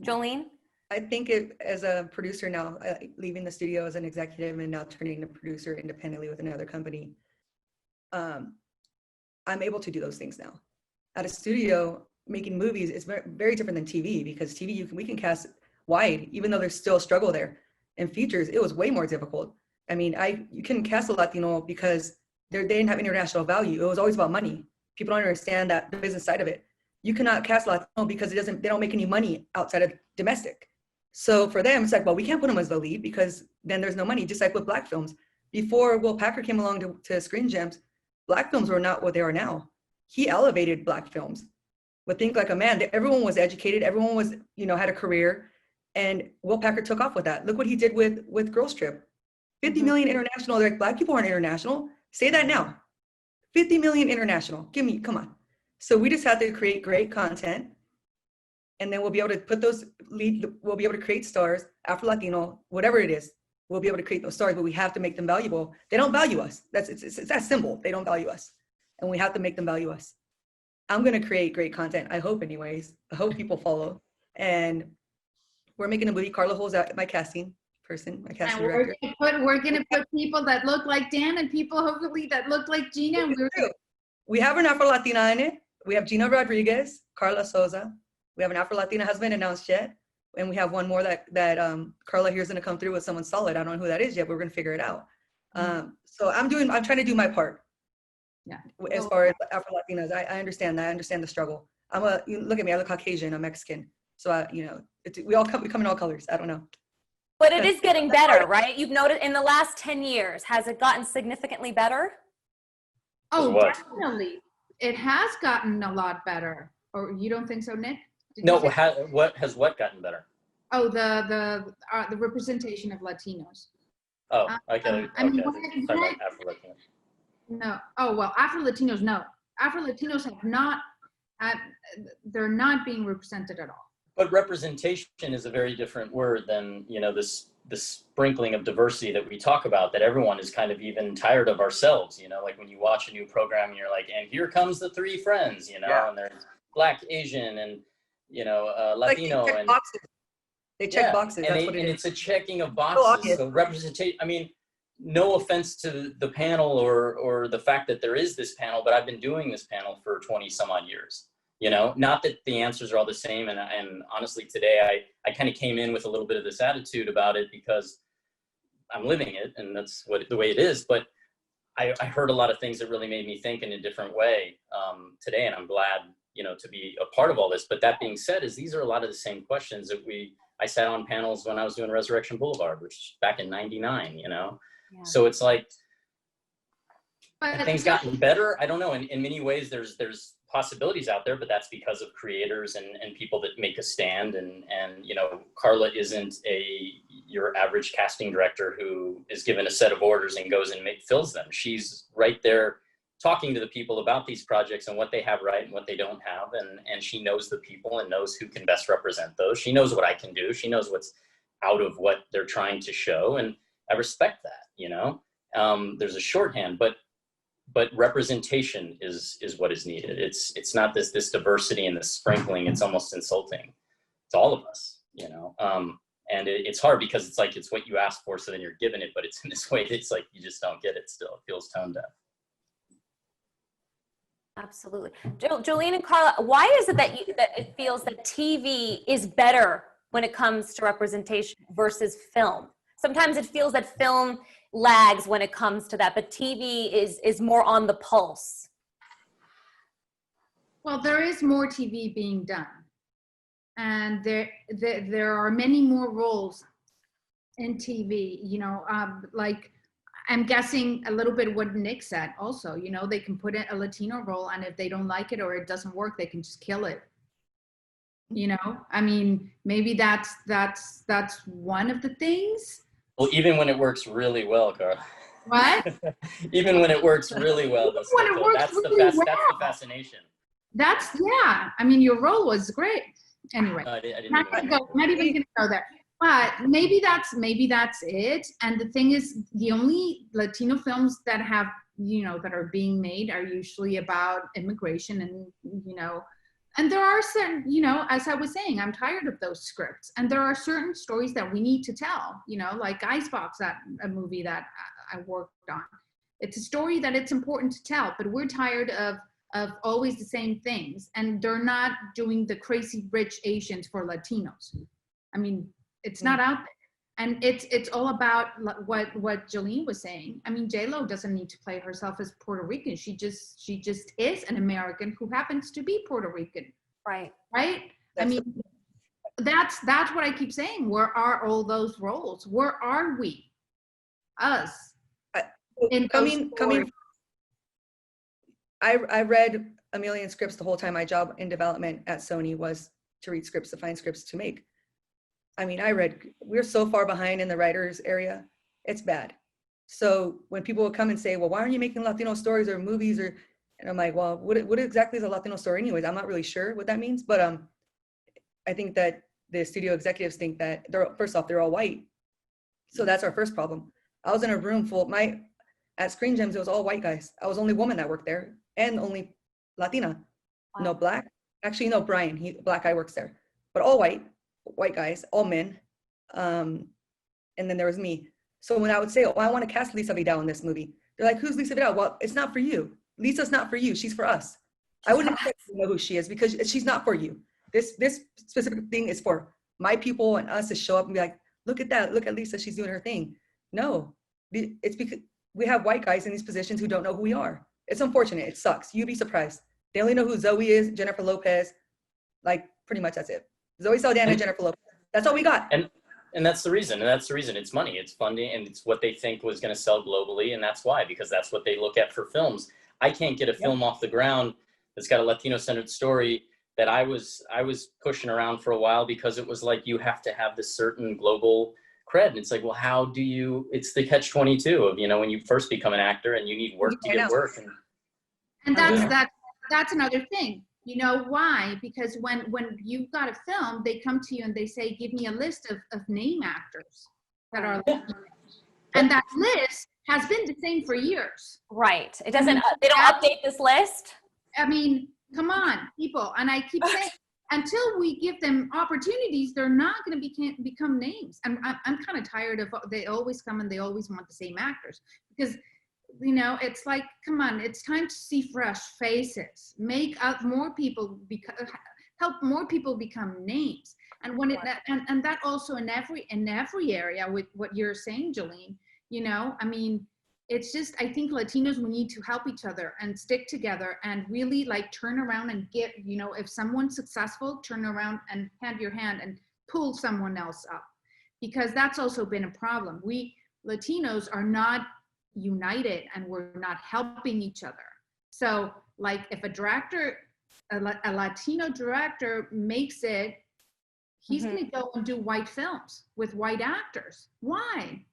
Jolene? I think as a producer now, leaving the studio as an executive and now turning to producer independently with another company, I'm able to do those things now. At a studio, making movies is very, very different than TV because TV, we can cast wide, even though there's still a struggle there. In features, it was way more difficult. I mean, you couldn't cast a Latino because they didn't have international value. It was always about money. People don't understand that the business side of it. you cannot cast Latino because they don't make any money outside of domestic. So for them, it's like, well, we can't put him as the lead because then there's no money, just like with Black films. Before Will Packer came along to Screen Gems, Black films were not what they are now. He elevated Black films. But Think Like a Man, everyone was educated, everyone was, had a career, and Will Packer took off with that. Look what he did with Girls Trip. 50 million international, they're like, Black people aren't international. Say that now. 50 million international, come on. So we just have to create great content, and then we'll be able to put we'll be able to create stars, Afro-Latino, whatever it is, we'll be able to create those stars, but we have to make them valuable. They don't value us. It's that simple. They don't value us, and we have to make them value us. I'm going to create great content. I hope anyways. I hope people follow. And we're making a movie. Carla Hool's my casting person, my casting director. We're going to put people that look like Dan and people hopefully that look like Gina. And we have an Afro-Latina in it. We have Gina Rodriguez, Carla Souza. We have an Afro-Latina husband announced yet. And we have one more that Carla here is going to come through with someone solid. I don't know who that is yet, but we're going to figure it out. So I'm trying to do my part. Yeah. As far as Afro-Latinas, I understand that. I understand the struggle. Look at me, I look Caucasian, I'm Mexican. So we come in all colors. I don't know. But it is getting better, right? You've noticed in the last 10 years, has it gotten significantly better? Oh, definitely. It has gotten a lot better. Or you don't think so, Nick? No, what has gotten better? Oh, the representation of Latinos. Oh, okay. Afro-Latinos. No. Oh, well, Afro-Latinos, no. Afro-Latinos have not, they're not being represented at all. But representation is a very different word than, this sprinkling of diversity that we talk about, that everyone is kind of even tired of ourselves, like when you watch a new program and you're like, and here comes the three friends, and there's Black, Asian, and, Latino. Like and boxes. They check boxes. And, That's what it is. It's a checking of boxes. So representation, no offense to the panel or the fact that there is this panel, but I've been doing this panel for 20 some odd years. Not that the answers are all the same. And honestly, today I kind of came in with a little bit of this attitude about it because I'm living it and that's the way it is. But I heard a lot of things that really made me think in a different way today. And I'm glad, to be a part of all this. But that being said, these are a lot of the same questions that I sat on panels when I was doing Resurrection Boulevard, which back in '99, Yeah. So it's like, have things gotten better? I don't know. In many ways, there's possibilities out there, but that's because of creators and people that make a stand. And Carla isn't your average casting director who is given a set of orders and goes and fills them. She's right there talking to the people about these projects and what they have right and what they don't have. And she knows the people and knows who can best represent those. She knows what I can do. She knows what's out of what they're trying to show. And I respect that, there's a shorthand, but representation is what is needed. It's not this diversity and this sprinkling. It's almost insulting to all of us, and it's hard because it's what you asked for. So then you're given it, but it's in this way. It's like, you just don't get it still. It feels tone deaf. Absolutely. Jolene and Carla, why is it that it feels that TV is better when it comes to representation versus film? Sometimes it feels that film lags when it comes to that, but TV is more on the pulse. Well, there is more TV being done, and there are many more roles in TV. Like I'm guessing a little bit what Nick said. Also, they can put in a Latino role, and if they don't like it or it doesn't work, they can just kill it. Maybe that's one of the things. Well, even when it works really well, Carla. What? Even when it works really well, that's the fascination. Your role was great. Anyway, not even gonna go there. But maybe that's it. And the thing is, the only Latino films that have that are being made are usually about immigration and there are certain, as I was saying, I'm tired of those scripts. And there are certain stories that we need to tell, like Icebox, a movie that I worked on. It's a story that it's important to tell, but we're tired of always the same things. And they're not doing the crazy rich Asians for Latinos. It's not out there. And it's all about what Jolene was saying. J-Lo doesn't need to play herself as Puerto Rican. She just is an American who happens to be Puerto Rican. Right. right? I mean, that's what I keep saying. Where are all those roles? Where are we? Us. I read a million scripts the whole time. My job in development at Sony was to read scripts, to find scripts to make. I mean, we're so far behind in the writers area. It's bad. So when people would come and say, well, why aren't you making Latino stories or movies? And I'm like, well, what exactly is a Latino story anyways? I'm not really sure what that means, but I think that the studio executives think that first off, they're all white. So that's our first problem. I was in a room full, at Screen Gems, it was all white guys. I was the only woman that worked there and only Latina. Wow. No black. Actually, no, Brian, black guy works there, but all white guys, all men. And then there was me. So when I would say, oh, I want to cast Lisa Vidal in this movie, they're like, who's Lisa Vidal? Well, it's not for you. Lisa's not for you. She's for us. I wouldn't expect you to know who she is because she's not for you. This specific thing is for my people and us to show up and be like, look at that. Look at Lisa. She's doing her thing. No, it's because we have white guys in these positions who don't know who we are. It's unfortunate. It sucks. You'd be surprised. They only know who Zoe is, Jennifer Lopez. Like, pretty much that's it. Zoe Saldana, Jennifer Lopez. That's all we got. And that's the reason. And that's the reason. It's money. It's funding. And it's what they think was going to sell globally. And that's why, because that's what they look at for films. I can't get a film off the ground that's got a Latino-centered story that I was pushing around for a while because it was like, you have to have this certain global cred. And it's like, well, how do you, it's the catch-22 of, when you first become an actor and you need work to get work. And that's another thing. You know why? Because when you've got a film, they come to you and they say, give me a list of name actors that are Latino. And that list has been the same for years. Right. It doesn't, they don't update this list. I mean, come on, people. And I keep saying, until we give them opportunities, they're not going to become names. I'm kind of tired of, they always come and they always want the same actors because, it's like, come on, it's time to see fresh faces, make up more people, help more people become names. And when and that also in every area with what you're saying, Jolene, I mean, it's just, I think Latinos, we need to help each other and stick together and really like turn around and get, if someone's successful, turn around and hand your hand and pull someone else up, because that's also been a problem. We Latinos are not united and we're not helping each other. So like if a Latino director makes it, he's going to go and do white films with white actors. Why?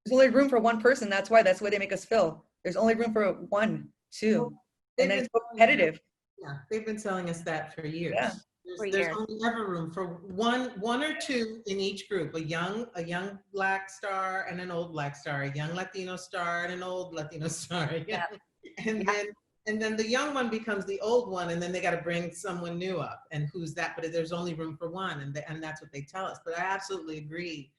There's only room for one person. That's why they make us feel. There's only room for 1, 2, and then it's so competitive. Yeah, they've been selling us that for years. Yeah. There's only ever room for one or two in each group, a young black star and an old black star, a young Latino star and an old Latino star. Yeah. And then the young one becomes the old one, and then they got to bring someone new up. And who's that? But there's only room for one, and that's what they tell us. But I absolutely agree,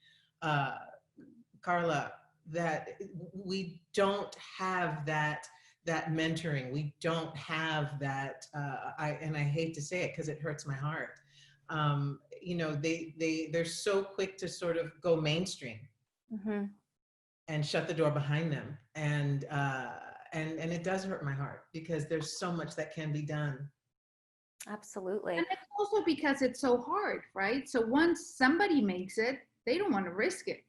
Carla, that we don't have that mentoring. We don't have that, and I hate to say it because it hurts my heart. They're so quick to sort of go mainstream and shut the door behind them. And it does hurt my heart because there's so much that can be done. Absolutely. And it's also because it's so hard, right? So once somebody makes it, they don't want to risk it.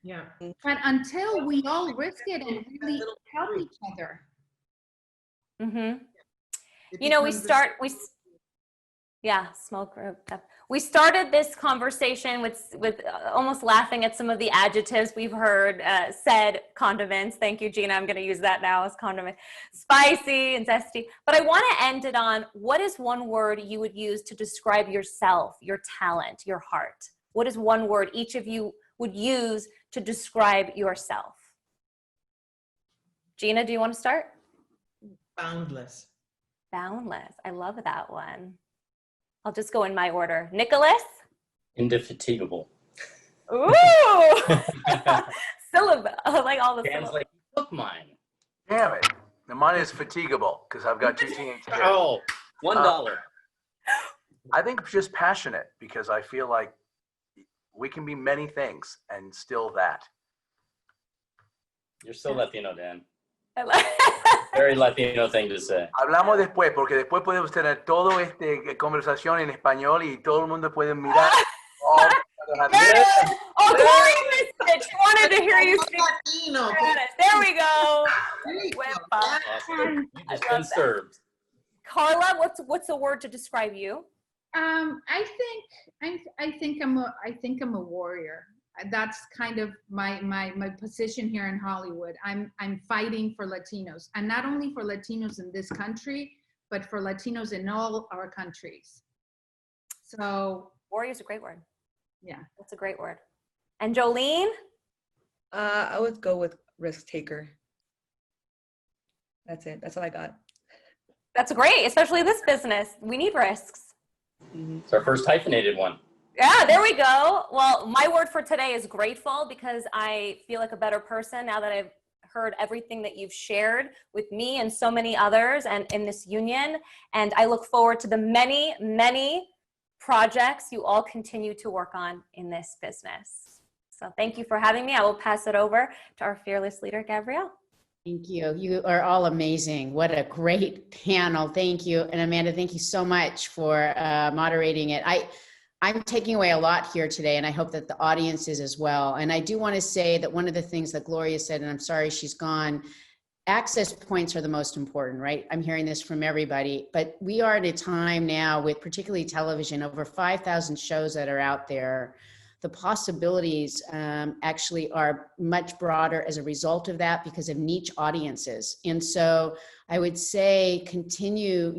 Yeah. But until we all risk it and really help each other. Smoke group. We started this conversation with almost laughing at some of the adjectives we've heard said. Condiments. Thank you, Gina. I'm going to use that now as condiment. Spicy and zesty. But I want to end it on, what is one word you would use to describe yourself, your talent, your heart? What is one word each of you would use to describe yourself? Gina, do you want to start? Boundless. Boundless. I love that one. I'll just go in my order. Nicholas? Indefatigable. Ooh! Syllable. I like all the Dan's syllables. like, look mine. Damn it. Now mine is fatigable because I've got 2 teenage kids. Oh, $1. I think just passionate because I feel like we can be many things and still that. You're so Latino, Dan. I Very Latino thing to say. Hablamos después, porque después podemos tener todo conversación en español y todo el mundo puede mirar. Oh, Gloria missed it. She wanted to hear you speak Latino. Spanish. There we go. Awesome. You just been served. Carla, what's the word to describe you? I think I'm a warrior. That's kind of my position here in Hollywood. I'm fighting for Latinos, and not only for Latinos in this country, but for Latinos in all our countries. So Warrior is a great word. Yeah, That's a great word. And Jolene? I would go with risk taker. That's it. That's all I got. That's great, especially this business. We need risks. It's our first hyphenated one. Yeah, there we go. Well, my word for today is grateful, because I feel like a better person now that I've heard everything that you've shared with me and so many others and in this union. And I look forward to the many, many projects you all continue to work on in this business. So thank you for having me. I will pass it over to our fearless leader, Gabrielle. Thank you. You are all amazing. What a great panel. Thank you. And Amanda, thank you so much for moderating it. I'm taking away a lot here today, and I hope that the audience is as well. And I do want to say that one of the things that Gloria said, and I'm sorry she's gone, access points are the most important, right? I'm hearing this from everybody, but we are at a time now with particularly television, over 5,000 shows that are out there. The possibilities actually are much broader as a result of that because of niche audiences. And so I would say continue,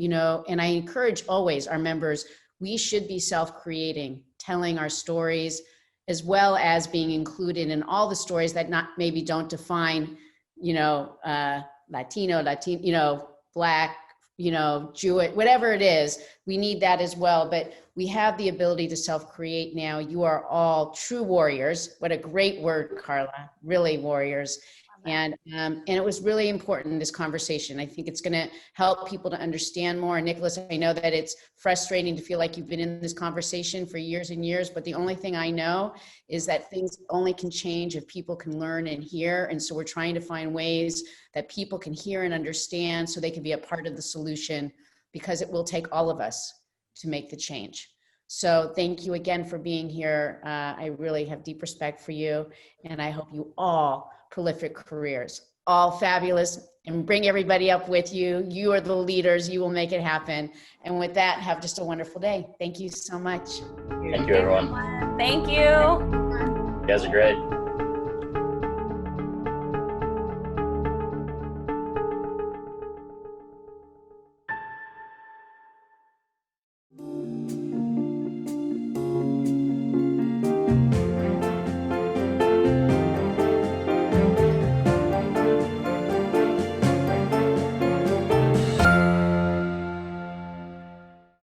and I encourage always our members, we should be self-creating, telling our stories, as well as being included in all the stories that maybe don't define, Latino, Black, Jewish, whatever it is, we need that as well. But we have the ability to self-create now. You are all true warriors. What a great word, Carla, really warriors. And it was really important, this conversation. I think it's going to help people to understand more. And Nicholas, I know that it's frustrating to feel like you've been in this conversation for years and years, but the only thing I know is that things only can change if people can learn and hear. And so we're trying to find ways that people can hear and understand so they can be a part of the solution, because it will take all of us to make the change. So thank you again for being here. I really have deep respect for you, and I hope you all prolific careers, all fabulous, and bring everybody up with you. You are the leaders. You will make it happen. And with that, have just a wonderful day. Thank you so much. Thank you, everyone. Thank you. You guys are great.